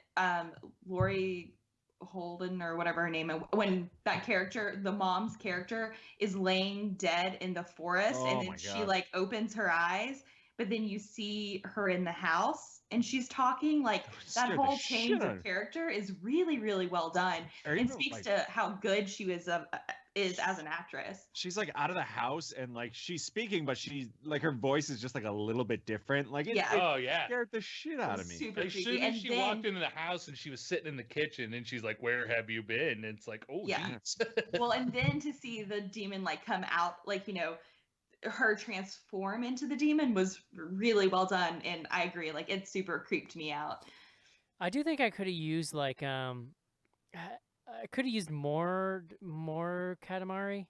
Lori Holden or whatever her name is, when that character, the mom's character, is laying dead in the forest, Oh and then my she God. like opens her eyes, but then you see her in the house and she's talking, like that Scared the whole shit change out of of- character is really, really well done. Or And even, speaks like, to how good she is as an actress. she's like out of the house and like she's speaking, but she's like her voice is just like a little bit different. Like it, Yeah. it Oh yeah. scared the shit out of me. Super As creepy. soon as And she then, walked into the house and she was sitting in the kitchen, and she's like, "Where have you been?" And it's like, "Oh, Yeah. jeez." well, and then to see the demon like come out, like her transform into the demon was really well done, and I agree. Like it super creeped me out. I do think I could have used like I could have used more Katamari,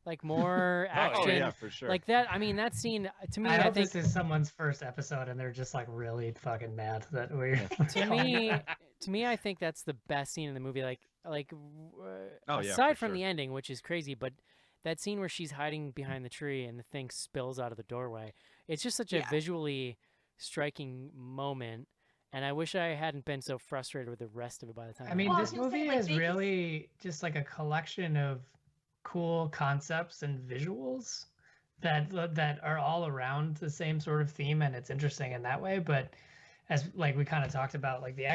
like more action. Oh yeah, for sure. Like that. I mean, that scene to me, I I hope think this is someone's first episode and they're just like really fucking mad that we're. to me, I think that's the best scene in the movie. Oh, yeah, aside for from the sure. ending, which is crazy, but that scene where she's hiding behind the tree and the thing spills out of the doorway, it's just such a Yeah. visually striking moment. And I wish I hadn't been so frustrated with the rest of it by the time. I mean, Well, I this was gonna say, movie like, is they just- really just like a collection of cool concepts and visuals that are all around the same sort of theme, and it's interesting in that way. But as like we kind of talked about, like the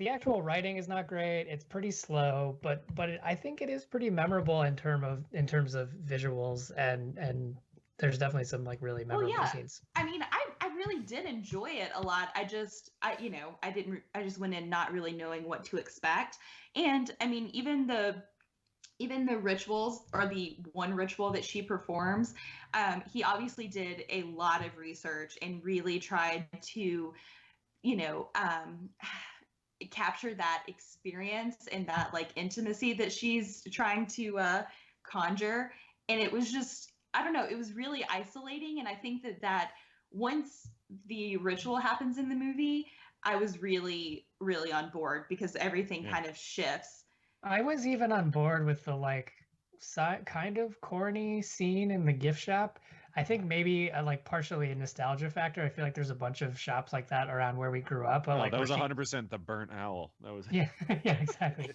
actual writing is not great. It's pretty slow, but I think it is pretty memorable in terms of visuals, and there's definitely some like really memorable yeah. scenes. I mean, I really did enjoy it a lot. I just went in not really knowing what to expect. And I mean, even the rituals, or the one ritual that she performs, he obviously did a lot of research and really tried to, capture that experience and that like intimacy that she's trying to conjure. And it was just, I don't know, it was really isolating. And I think that once the ritual happens in the movie, I was really, really on board because everything Yeah. kind of shifts. I was even on board with the like kind of corny scene in the gift shop. I think maybe like partially a nostalgia factor. I feel like there's a bunch of shops like that around where we grew up. But No, like that was where she- 100% the burnt owl. That was yeah, yeah, exactly.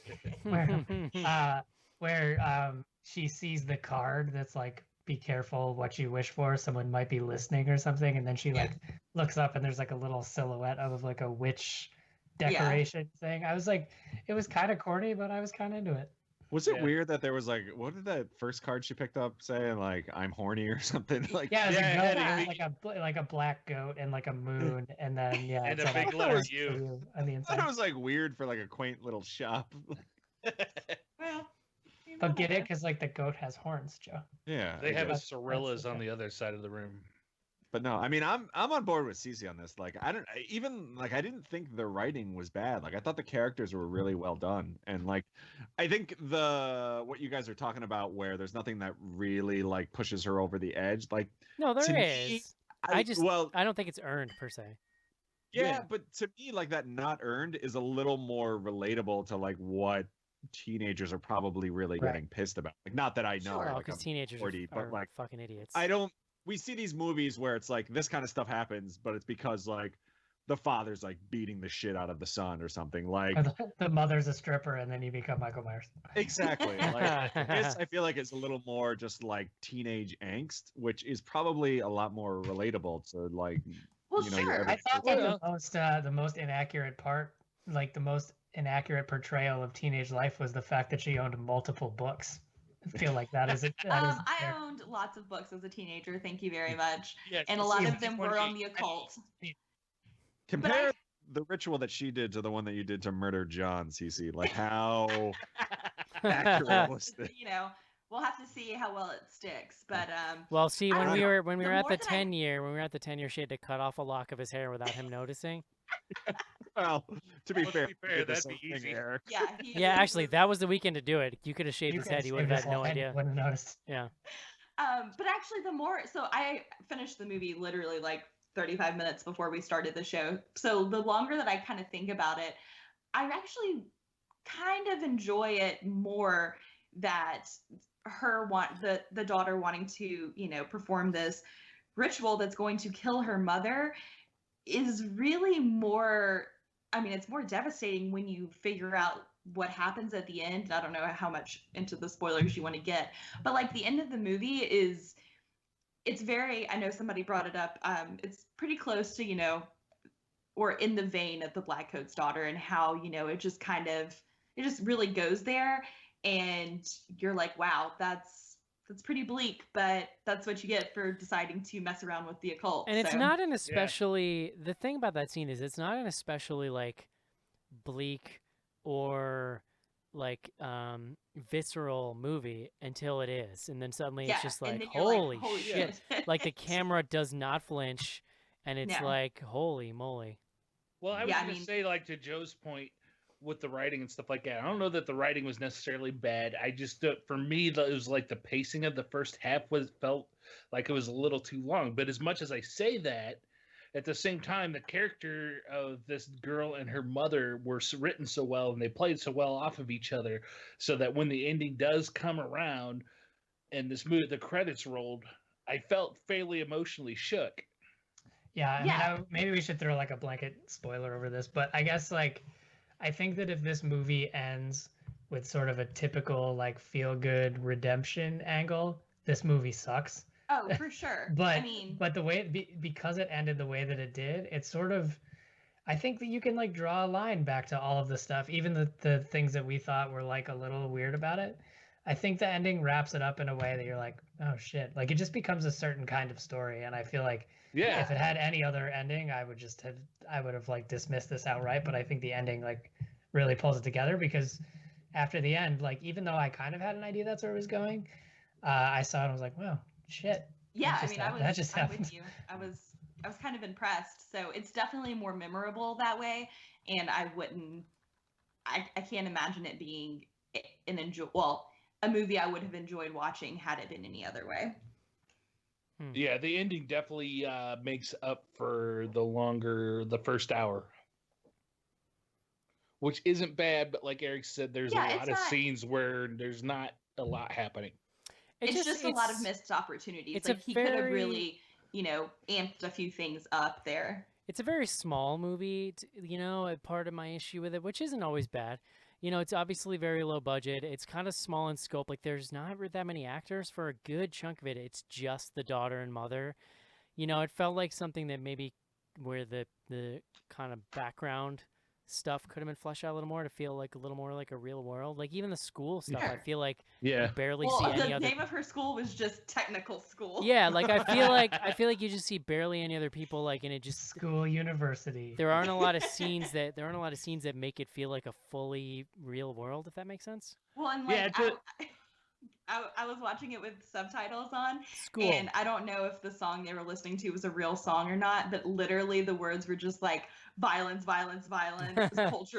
Where she sees the card that's like, "Be careful what you wish for. Someone might be listening" or something, and then she like looks up and there's like a little silhouette of like a witch decoration thing. I was like, it was kind of corny, but I was kind of into it. Was it Yeah. weird that there was like, what did that first card she picked up say? Like, I'm horny or something? Like, Yeah, it was Yeah, a it goat, had it a- was like a black goat and like a moon, and then yeah, And it a said, big like, letter "First U." for you on the I inside. thought it was like weird for like a quaint little shop. Well, you But get it? never Because like the goat has horns, Joe. Yeah, They I have a guess. Cirillas on okay. the other side of the room. But no, I mean, I'm on board with Cece on this. Like, I didn't think the writing was bad. Like, I thought the characters were really well done, and like, I think what you guys are talking about, where there's nothing that really like pushes her over the edge. Like, No, there to is. me, I just well, I don't think it's earned per se. yeah, Yeah. but to me, like that not earned is a little more relatable to like what teenagers are probably really Right. getting pissed about. Like, not that I know, Well, like because I'm teenagers 40, are but like fucking idiots. I don't. We see these movies where it's like this kind of stuff happens, but it's because like the father's like beating the shit out of the son or something. Like, Or the mother's a stripper, and then you become Michael Myers. exactly. Like this, I feel like it's a little more just like teenage angst, which is probably a lot more relatable to like Well, you know your sure. I everyday thought person. that the most inaccurate part, like the most inaccurate portrayal of teenage life, was the fact that she owned multiple books. I feel like that is it. I owned lots of books as a teenager. Thank you very much. Yes, And a lot of them were on the occult. Compare the ritual that she did to the one that you did to murder John, Cece. Like how accurate was this? You know, we'll have to see how well it sticks. But Well, see, I when don't we know. were when we The were at more the that I- 10-year, when we were at the 10-year, she had to cut off a lock of his hair without him noticing. Well, to be Well, to fair, be we fair, did the that'd same be thing, easy. Eric. yeah, Yeah, actually, that was the weekend to do it. You could have shaved You his could head; he would have had no idea. Wouldn't have noticed. Yeah. But actually, the more so I finished the movie literally like 35 minutes before we started the show. So the longer that I kind of think about it, I actually kind of enjoy it more that the daughter wanting to perform this ritual that's going to kill her mother is really more. I mean, it's more devastating when you figure out what happens at the end. I don't know how much into the spoilers you want to get, but like the end of the movie it's very, I know somebody brought it up, it's pretty close to or in the vein of the Black Coat's daughter, and how it just really goes there, and you're like, wow, that's pretty bleak, but that's what you get for deciding to mess around with the occult. And it's so. not an especially the thing about that scene is it's not an especially like bleak or like visceral movie until it is, and then suddenly it's just and like then you're like, holy shit. Like the camera does not flinch, and it's No. like holy moly. Well, I was Yeah, I gonna mean- say, like, to Joe's point with the writing and stuff like that, I don't know that the writing was necessarily bad. I just, for me, it was like the pacing of the first half felt like it was a little too long. But as much as I say that, at the same time, the character of this girl and her mother were written so well, and they played so well off of each other, so that when the ending does come around and this movie, the credits rolled, I felt fairly emotionally shook. Yeah, I Yeah. mean, maybe we should throw like a blanket spoiler over this, but I guess like I think that if this movie ends with sort of a typical like feel good redemption angle, this movie sucks. Oh, for sure. But I mean, but the way because it ended the way that it did, it's sort of I think that you can like draw a line back to all of the stuff, even the things that we thought were like a little weird about it. I think the ending wraps it up in a way that you're like, oh shit, like it just becomes a certain kind of story, and I feel like Yeah. if it had any other ending, I would have like dismissed this outright. But I think the ending like really pulls it together, because after the end, like even though I kind of had an idea that's where it was going, I saw it and was like, wow, shit. yeah, I just mean, happened. I'm That just with happened. you. I was kind of impressed. So it's definitely more memorable that way, and I can't imagine it being a movie I would have enjoyed watching had it been any other way. Yeah, the ending definitely makes up for the first hour, which isn't bad. But like Eric said, there's Yeah, a it's lot of not- scenes where there's not a lot happening. It's just a lot of missed opportunities. it's Like a he could have very- really, amped a few things up there. It's a very small movie, a part of my issue with it, which isn't always bad. It's obviously very low budget. It's kind of small in scope. Like, there's not that many actors for a good chunk of it. It's just the daughter and mother. It felt like something that maybe where the kind of background stuff could have been fleshed out a little more to feel like a little more like a real world. Like, even the school stuff, I feel like Yeah. you barely Well, see any the other. name of her school was just technical school. Yeah, like I feel like you just see barely any other people, like, and it just School, university. there aren't a lot of scenes that make it feel like a fully real world, if that makes sense. Well, and Yeah, like I was watching it with subtitles on, School. and I don't know if the song they were listening to was a real song or not, but literally the words were just like violence, violence, violence, culture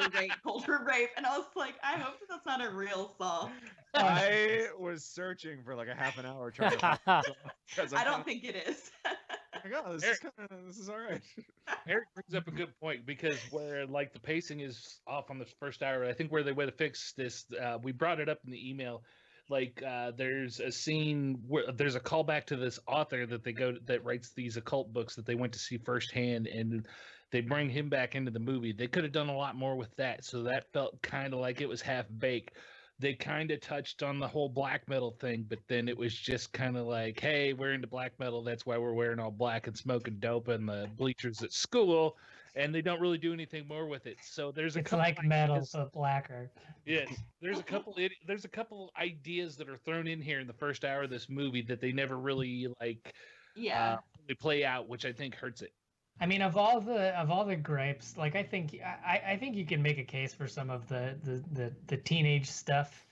rape, and I was like, I hope that's not a real song. I was searching for like a half an hour trying to find the song, 'cause I I'm don't think it is. kinda like, oh, this is all right. Eric brings up a good point because where like the pacing is off on the first hour, I think where they would have fixed this, we brought it up in the email. Like there's a scene where there's a callback to this author that writes these occult books that they went to see firsthand, and they bring him back into the movie. They could have done a lot more with that, so that felt kind of like it was half baked. They kind of touched on the whole black metal thing, but then it was just kind of like, hey, we're into black metal. That's why we're wearing all black and smoking dope in the bleachers at school. And they don't really do anything more with it. So there's a It's couple like metal, ideas- but blacker. Yes, there's a couple ideas that are thrown in here in the first hour of this movie that they never really Yeah. they play out, which I think hurts it. I mean, of all the gripes, like I think you can make a case for some of the teenage stuff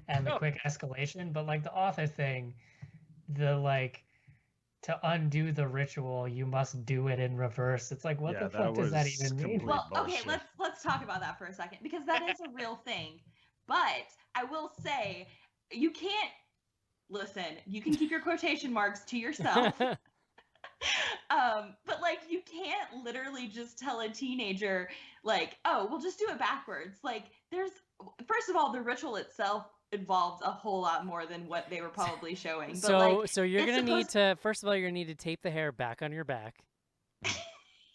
and the Oh. quick escalation, but like the author thing, to undo the ritual, you must do it in reverse. It's like, what Yeah, the that fuck does that was even mean? complete- Well, okay, bullshit. let's talk about that for a second because that is a real thing. But I will say, you can't listen. You can keep your quotation marks to yourself. But like, you can't literally just tell a teenager like, oh, we'll just do it backwards. Like, first of all, the ritual itself involves a whole lot more than what they were probably showing. But So you're it's gonna need supposed- to first of all you're gonna need to tape the hair back on your back.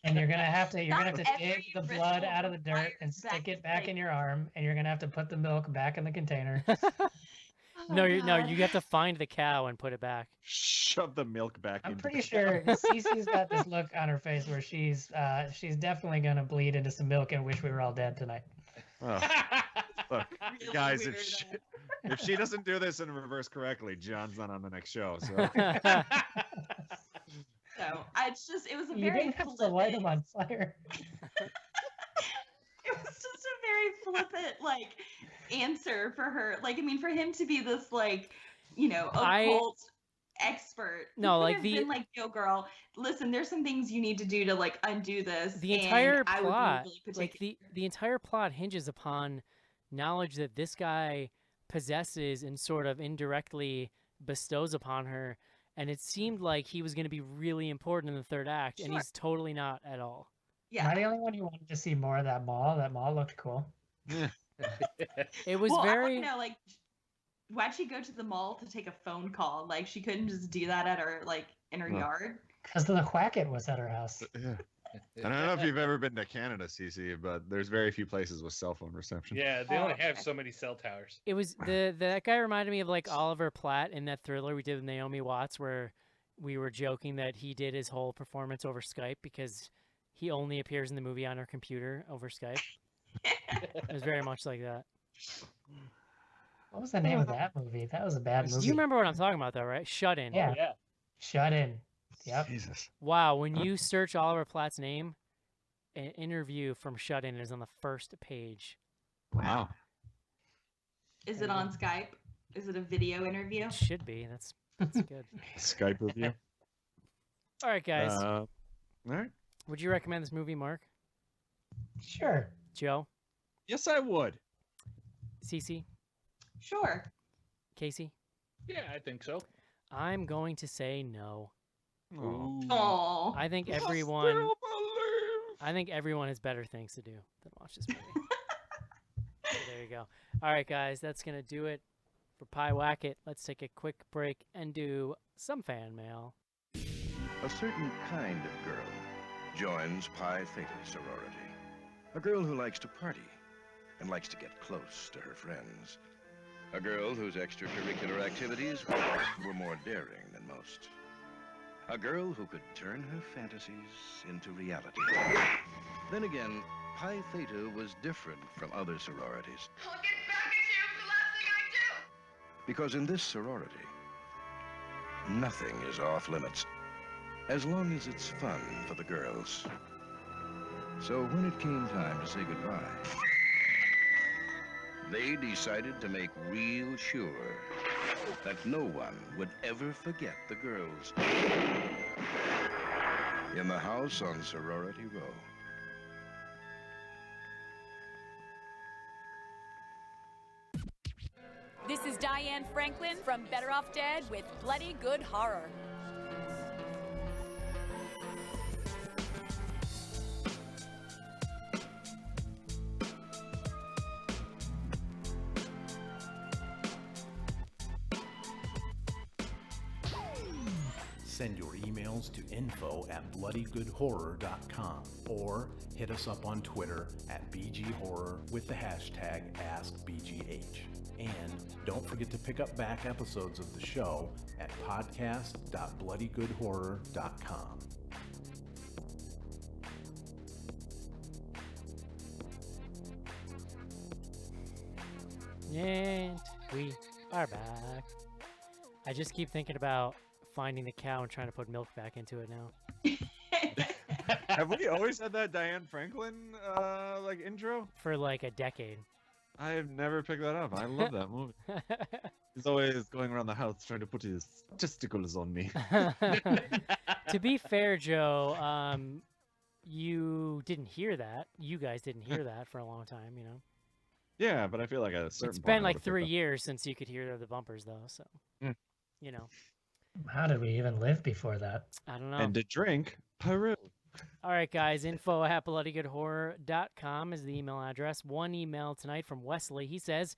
And you're gonna have to Not dig every the blood ritual out of the dirt requires and stick back it back tape. in your arm, and you're gonna have to put the milk back in the container. Oh, No, you God. have to find the cow and put it back. Shove the milk back I'm into pretty the sure Cece's got this look on her face where she's definitely gonna bleed into some milk and wish we were all dead tonight. Oh, look, Really guys, weird, if she doesn't do this in reverse correctly, John's not on the next show. So So it was a You very didn't have to light them flippant- on fire. It was just a very flippant answer for her. Like, I mean, for him to be this occult expert. he No, could like have the- been like, yo, girl, listen, there's some things you need to do to undo this. The and entire I would be plot, really like particular. the entire plot hinges upon knowledge that this guy possesses and sort of indirectly bestows upon her, and it seemed like he was going to be really important in the third act, and Sure. he's totally not at all. Am I Yeah. the only one who wanted to see more of that mall? That mall looked cool. It was Well, I very want to know, why'd she go to the mall to take a phone call? Like, she couldn't just do that at her, in her No. yard? Because the Pyewacket was at her house. yeah. I don't know if you've ever been to Canada, CC, but there's very few places with cell phone reception. Yeah, they only Oh, have okay. so many cell towers. It was that guy reminded me of Oliver Platt in that Thriller we did with Naomi Watts, where we were joking that he did his whole performance over Skype because he only appears in the movie on her computer over Skype. It was very much like that. What was the name of that movie? That was a bad movie. You remember what I'm talking about, though, right? Shut In. Yeah. Yeah. Shut In. Yep. Jesus. Wow, when you search Oliver Platt's name, an interview from Shut In is on the first page. Wow. Is it on Skype? Is it a video interview? It should be. That's good. Skype review. All right, guys. All right. Would you recommend this movie, Mark? Sure. Joe? Yes, I would. Cece? Sure. Casey? Yeah, I think so. I'm going to say no. Oh. Oh. I think everyone has better things to do than watch this movie. So there you go. All right, guys, that's going to do it For Pyewacket, let's take a quick break and do some fan mail. A certain kind of girl joins Pi Theta sorority. A girl who likes to party and likes to get close to her friends. A girl whose extracurricular activities were more daring than most. A girl who could turn her fantasies into reality. Then again, Pi Theta was different from other sororities. I'll get back at you for the last thing I do! Because in this sorority, nothing is off limits, as long as it's fun for the girls. So when it came time to say goodbye, they decided to make real sure that no one would ever forget the girls in the house on Sorority Row. This is Diane Franklin from Better Off Dead with Bloody Good Horror. Send your emails to info@bloodygoodhorror.com or hit us up on Twitter at BGHorror with the hashtag AskBGH. And don't forget to pick up back episodes of the show at podcast.bloodygoodhorror.com. And we are back. I just keep thinking about finding the cow and trying to put milk back into it now. Have we always had that Diane Franklin like intro? For like a decade. I have never picked that up. I love that movie. He's always going around the house trying to put his testicles on me. To be fair, Joe, you didn't hear that. You guys didn't hear that for a long time, you know. Yeah, but I feel like at a certain It's point been I like would've 3 picked years since you could hear the bumpers, though. So, Mm. you know, How did we even live before that? I don't know. up. And to drink Peru. All right, guys. info@bloodygoodhorror.com is the email address. One email tonight from Wesley. He says,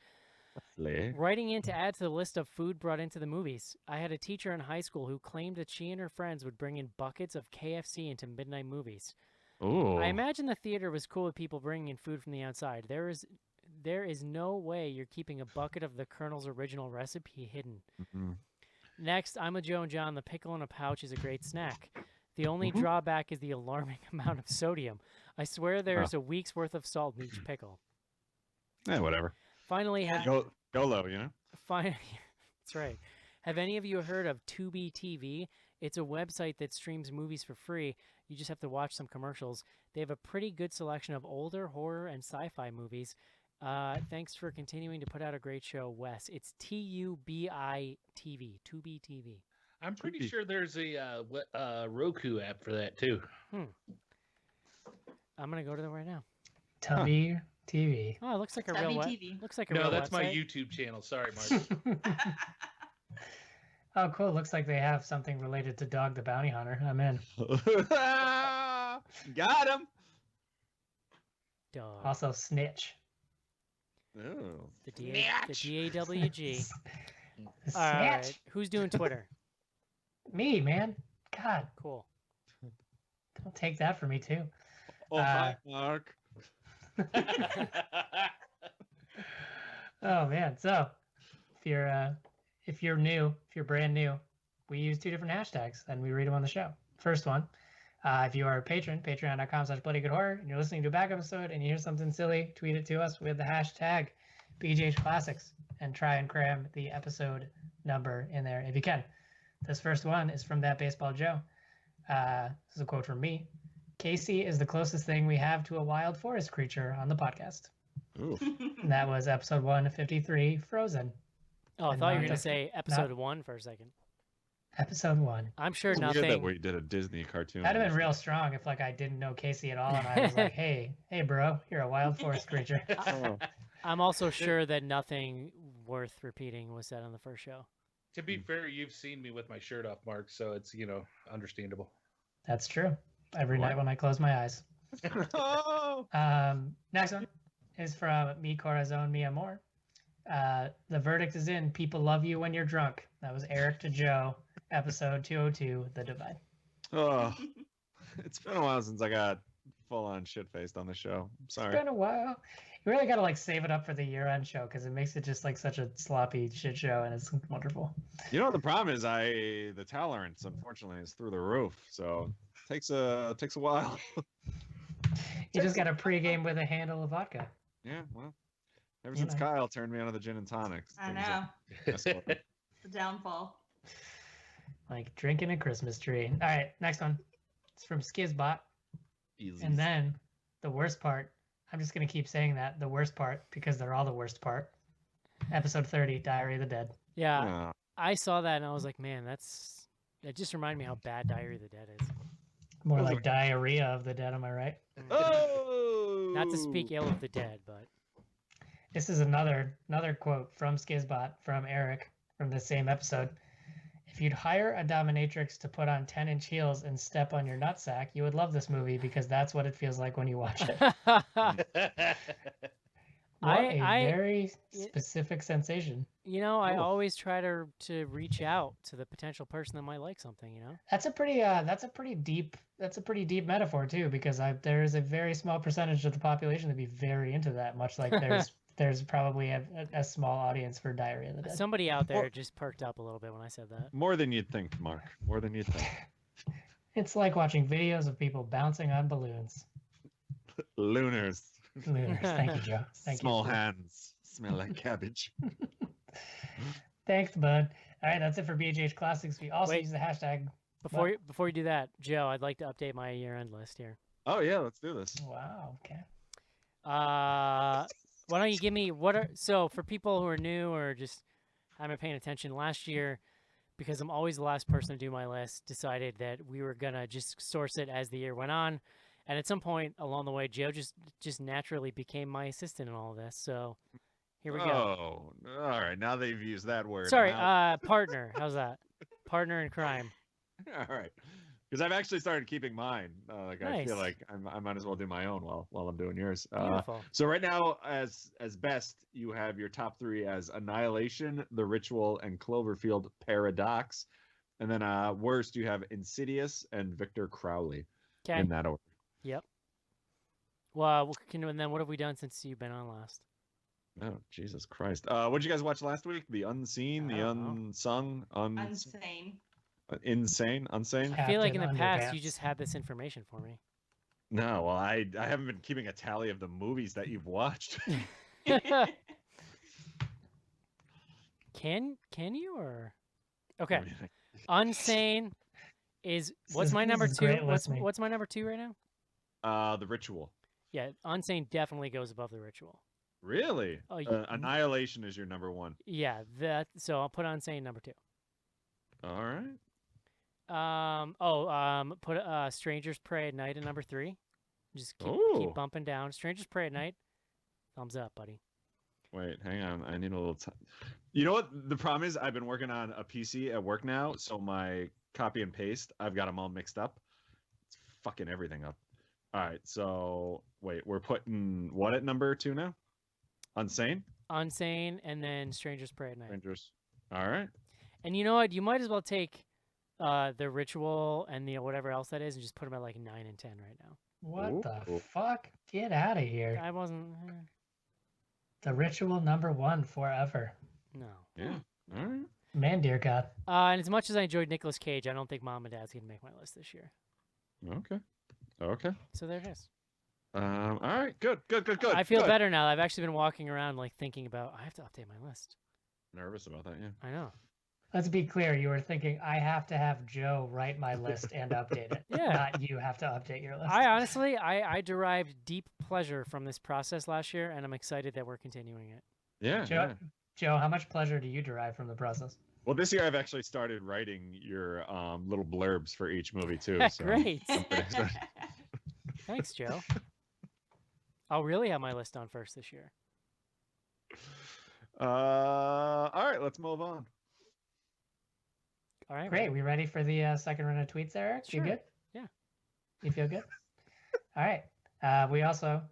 writing in to add to the list of food brought into the movies. I had a teacher in high school who claimed that she and her friends would bring in buckets of KFC into midnight movies. Oh. I imagine the theater was cool with people bringing in food from the outside. There is no way you're keeping a bucket of the Colonel's original recipe hidden. Next, I'm a Joe and John. The pickle in a pouch is a great snack. The only drawback is the alarming amount of sodium. I swear there's a week's worth of salt in each pickle. Yeah, whatever. Finally, Go low, you know? That's right. Have any of you heard of Tubi TV? It's a website that streams movies for free. You just have to watch some commercials. They have a pretty good selection of older horror and sci-fi movies. Thanks for continuing to put out a great show, Wes. It's Tubi TV. Tubi TV. I'm pretty sure there's a Roku app for that too. I'm gonna go to them right now. Tubby TV. Oh, it looks like a Tubby real TV. Looks like a No, real that's my website. YouTube channel. Sorry, Mark. Oh, cool. Looks like they have something related to Dog the Bounty Hunter. I'm in. Got him. Dog. Also, Snitch. Oh. The DAWG. Snitch. All right. Who's doing Twitter? Me, man. God, Cool. don't take that from me, too. Oh, hi, Mark. Oh, man. So, if you're new, if you're brand new, we use 2 different hashtags and we read them on the show. First one, if you are a patron, patreon.com/bloodygoodhorror, and you're listening to a back episode and you hear something silly, tweet it to us with the hashtag BGH Classics and try and cram the episode number in there if you can. This first one is from That Baseball Joe. This is a quote from me. Casey is the closest thing we have to a wild forest creature on the podcast. Ooh. And that was episode 153, Frozen. Oh, I And thought you were not gonna just- say episode 1 for a second. Episode 1. I'm sure It's weird nothing. that we did a Disney cartoon. That'd have been real strong if I didn't know Casey at all and I was like, hey bro, you're a wild forest creature. Oh. I'm also sure that nothing worth repeating was said on the first show. To be fair, you've seen me with my shirt off, Mark, so it's understandable. That's true. Every night when I close my eyes. Oh. Next one is from Mi Corazon Mi Amor. The verdict is in. People love you when you're drunk. That was Eric to Joe, episode 202, The Divide. Oh, it's been a while since I got full on shit faced on the show. I'm sorry. It's been a while. You really got to like save it up for the year-end show because it makes it just like such a sloppy shit show, and it's wonderful. You know, the problem is the tolerance, unfortunately, is through the roof. So it takes a while. You just got a pregame with a handle of vodka. Yeah, well, ever You since know. Kyle turned me onto the gin and tonics. I things know. have escalated. The downfall. Like drinking a Christmas tree. All right, next one. It's from Skizbot. Easy. And then the worst part, I'm just going to keep saying that, the worst part, because they're all the worst part. Episode 30, Diary of the Dead. Yeah, Yeah. I saw that and I was like, man, that just reminded me how bad Diary of the Dead is. More like diarrhea of the dead, am I right? Oh! Not to speak ill of the dead, but This is another quote from Skizbot, from Eric, from the same episode. If you'd hire a dominatrix to put on 10-inch heels and step on your nutsack, you would love this movie because that's what it feels like when you watch it. What a very specific sensation. You know, I always try to reach out to the potential person that might like something. You know, That's a pretty deep metaphor too, because there is a very small percentage of the population that be very into that. Much like there's probably a small audience for Diary of the Dead. somebody out there just perked up a little bit when I said that. More than you'd think, Mark. More than you'd think. It's like watching videos of people bouncing on balloons. Lunars. Lunars. Thank you, Joe. Thank Small you. hands. Smell like cabbage. Thanks, bud. All right, that's it for BGH Classics. We also Wait. use the hashtag. Before you do that, Joe, I'd like to update my year-end list here. Oh, yeah, let's do this. Wow. Okay. Why don't you give me so for people who are new or just haven't paying attention, last year, because I'm always the last person to do my list, decided that we were gonna just source it as the year went on, and at some point along the way, Joe just naturally became my assistant in all of this. So here we go. Oh, all right. Now that you've used that word. Sorry, now- partner. How's that? Partner in crime. All right. Because I've actually started keeping mine. I feel Nice. like I might as well do my own while I'm doing yours. Beautiful. So right now, as best, you have your top three as Annihilation, The Ritual, and Cloverfield Paradox. And then worst, you have Insidious and Victor Crowley. Okay. In that order. Yep. Well, and then what have we done since you've been on last? Oh, Jesus Christ. What did you guys watch last week? The Unseen, the I don't know. Unsung, Insane. Insane, Unsane? I feel like in Captain the past you Underpants. just had this information for me. No, well, I haven't been keeping a tally of the movies that you've watched. Can you or okay? I mean, Unsane is what's my this number is two? great What's listening. my number two right now? The Ritual. Yeah, Unsane definitely goes above The Ritual. Really? Oh, Annihilation is your number one. Yeah, so I'll put Unsane number two. All right. Put Strangers Pray at Night at number three. Just keep Ooh. bumping down. Strangers Pray at Night. Thumbs up, buddy. Wait, hang on. I need a little time. You know what? The problem is I've been working on a PC at work now, so my copy and paste, I've got them all mixed up. It's fucking everything up. All right, so wait, we're putting what at number two now? Unsane? Unsane, and then Strangers Pray at Night. Rangers. All right. And you know what? You might as well take The Ritual and the whatever else that is and just put them at like 9 and 10 right now. What the Ooh. fuck? Get out of here. I wasn't. The Ritual number one forever. No. Yeah. All right. Man, dear God. And as much as I enjoyed Nicolas Cage, I don't think Mom and Dad's gonna make my list this year. Okay. Okay. So there it is. All right. Good. I feel good. better now. I've actually been walking around like thinking about I have to update my list. Nervous about that, yeah. I know. Let's be clear. You were thinking, I have to have Joe write my list and update it. Yeah. Not you have to update your list. I honestly, I derived deep pleasure from this process last year, and I'm excited that we're continuing it. Yeah. Joe, yeah. Joe, how much pleasure do you derive from the process? Well, this year I've actually started writing your little blurbs for each movie too. So Great. I'm pretty excited. Thanks, Joe. I'll really have my list on first this year. All right, let's move on. All right. Great. We ready for the second run of tweets, Eric? Sure. You good? Yeah. You feel good? All right. We also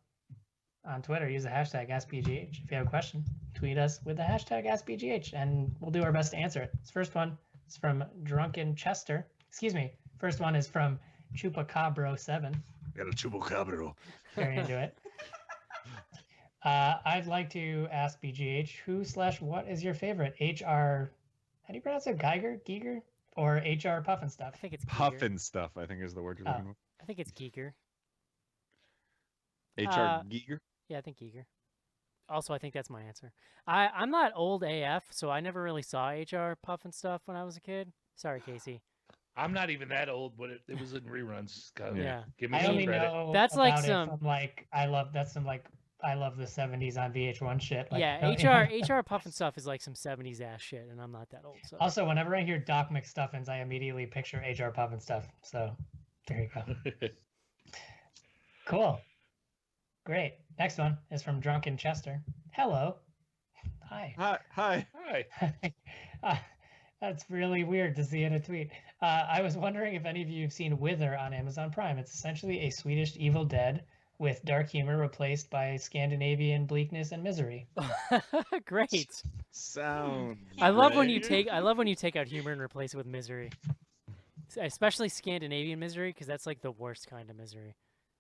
on Twitter. Use the hashtag AskBGH. If you have a question, tweet us with the hashtag AskBGH, and we'll do our best to answer it. This first one is from Drunken Chester. Excuse me. First one is from Chupacabro7. Got a chupacabro. Very into it. I'd like to ask BGH, who/what is your favorite HR? How do you pronounce it? Giger, or HR Puffin Stuff? I think it's Giger. Puffin stuff, I think is the word you're looking I think it's Giger. for. HR Giger? Yeah, I think Giger. Also, I think that's my answer. I'm not old AF, so I never really saw HR Puffin Stuff when I was a kid. Sorry, Casey. I'm not even that old, but it was in reruns. Yeah. Give me I some only credit. know That's like about it some- from, like, I love the 70s on VH1 shit. Like, Yeah, HR Puffin Stuff is like some 70s ass shit, and I'm not that old. So. Also, whenever I hear Doc McStuffins, I immediately picture HR Puffin Stuff. So there you go. Cool. Great. Next one is from Drunken Chester. Hello. Hi. Hi. Hi. That's really weird to see in a tweet. I was wondering if any of you have seen Wither on Amazon Prime. It's essentially a Swedish Evil Dead with dark humor replaced by Scandinavian bleakness and misery. Great. Sound. I love when great. you take out humor and replace it with misery, especially Scandinavian misery, because that's like the worst kind of misery.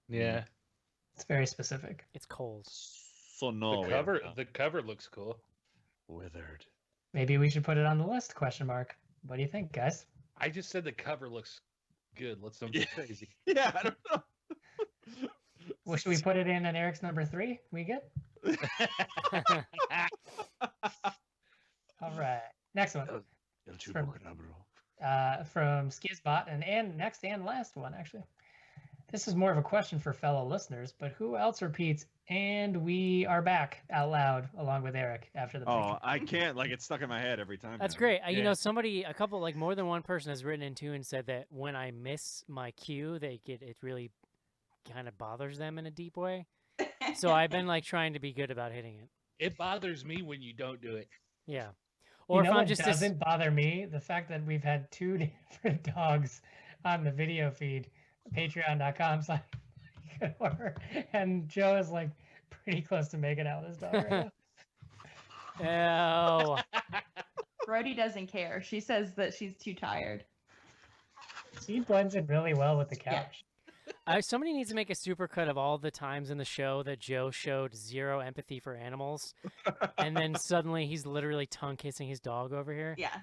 Yeah. It's very specific. It's cold. So no. The cover looks cool. Withered. Maybe we should put it on the list, question mark. What do you think, guys? I just said the cover looks good. Let's don't get crazy. Yeah, I don't know. Well, should we put it in Eric's number 3? We good? All right. Next one. From Skizbot, and next and last one, actually. This is more of a question for fellow listeners, but who else repeats "and we are back" out loud along with Eric after the break? Oh, I can't. Like, it's stuck in my head every time. That's now. great. You know, more than one person has written in too and said that when I miss my cue, it really kind of bothers them in a deep way. So I've been like trying to be good about hitting it. It bothers me when you don't do it. Yeah. Or you if know I'm what just doesn't bother me? The fact that we've had 2 different dogs on the video feed, patreon.com/horror, and Joe is like pretty close to making out with his dog right now. Ew. Brody doesn't care. She says that she's too tired. She blends in really well with the couch. Somebody needs to make a supercut of all the times in the show that Joe showed zero empathy for animals, and then suddenly he's literally tongue kissing his dog over here. Yeah.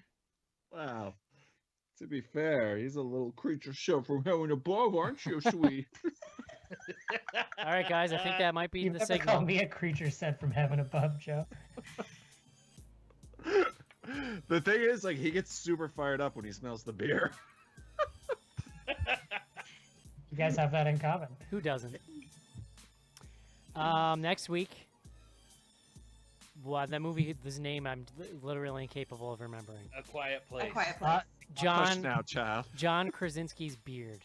Wow. To be fair, he's a little creature show from heaven above, aren't you, sweet? All right, guys, I think that might be You the never signal. call me a creature sent from heaven above, Joe. The thing is, like, he gets super fired up when he smells the beer. You guys have that in common. Who doesn't? Next week. Well, that movie, this name, I'm literally incapable of remembering. A Quiet Place. A Quiet Place. Push now, child. John Krasinski's beard.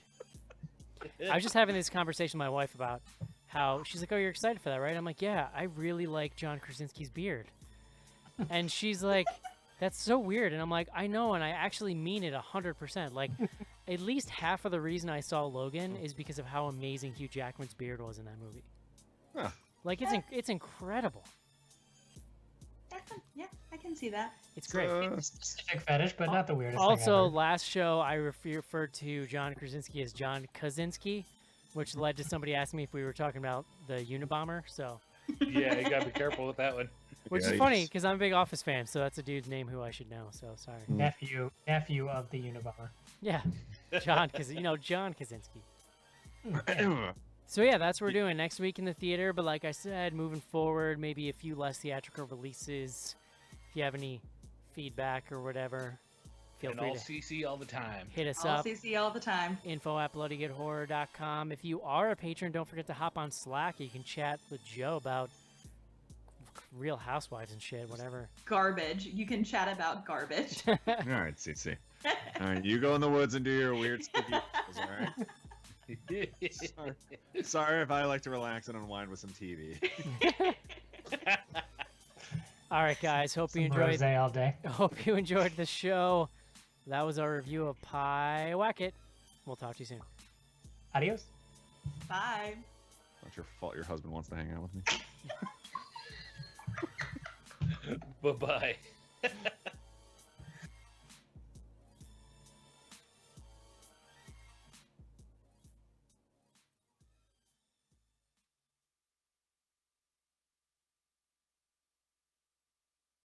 I was just having this conversation with my wife about how she's like, "Oh, you're excited for that, right?" I'm like, "Yeah, I really like John Krasinski's beard." And she's like, "That's so weird." And I'm like, "I know, and I actually mean it 100%. Like, at least half of the reason I saw Logan is because of how amazing Hugh Jackman's beard was in that movie. Huh. Like, it's incredible. Yeah, I can see that. It's great. Specific fetish, but not the weirdest thing Also, ever. last show I referred to John Krasinski as John Kaczynski, which led to somebody asking me if we were talking about the Unabomber. So, Yeah, you gotta be careful with that one. which is funny because I'm a big Office fan, so that's a dude's name who I should know. So sorry. Nephew of the Unabomber. Yeah, John Kaczynski. So yeah, that's what we're doing next week in the theater. But like I said, moving forward, maybe a few less theatrical releases. If you have any feedback or whatever, feel And free all to CC all the time. hit us All up. CC all the time. info@bloodygoodhorror.com. If you are a patron, don't forget to hop on Slack. You can chat with Joe about Real Housewives and shit, whatever. Garbage. You can chat about garbage. All right, CC. All right, you go in the woods and do your weird spooky things, all right? Sorry if I like to relax and unwind with some TV. All right, guys. Hope you Some enjoyed. rosé all day. Hope you enjoyed the show. That was our review of Pyewacket. We'll talk to you soon. Adios. Bye. Not your fault your husband wants to hang out with me. Bye-bye.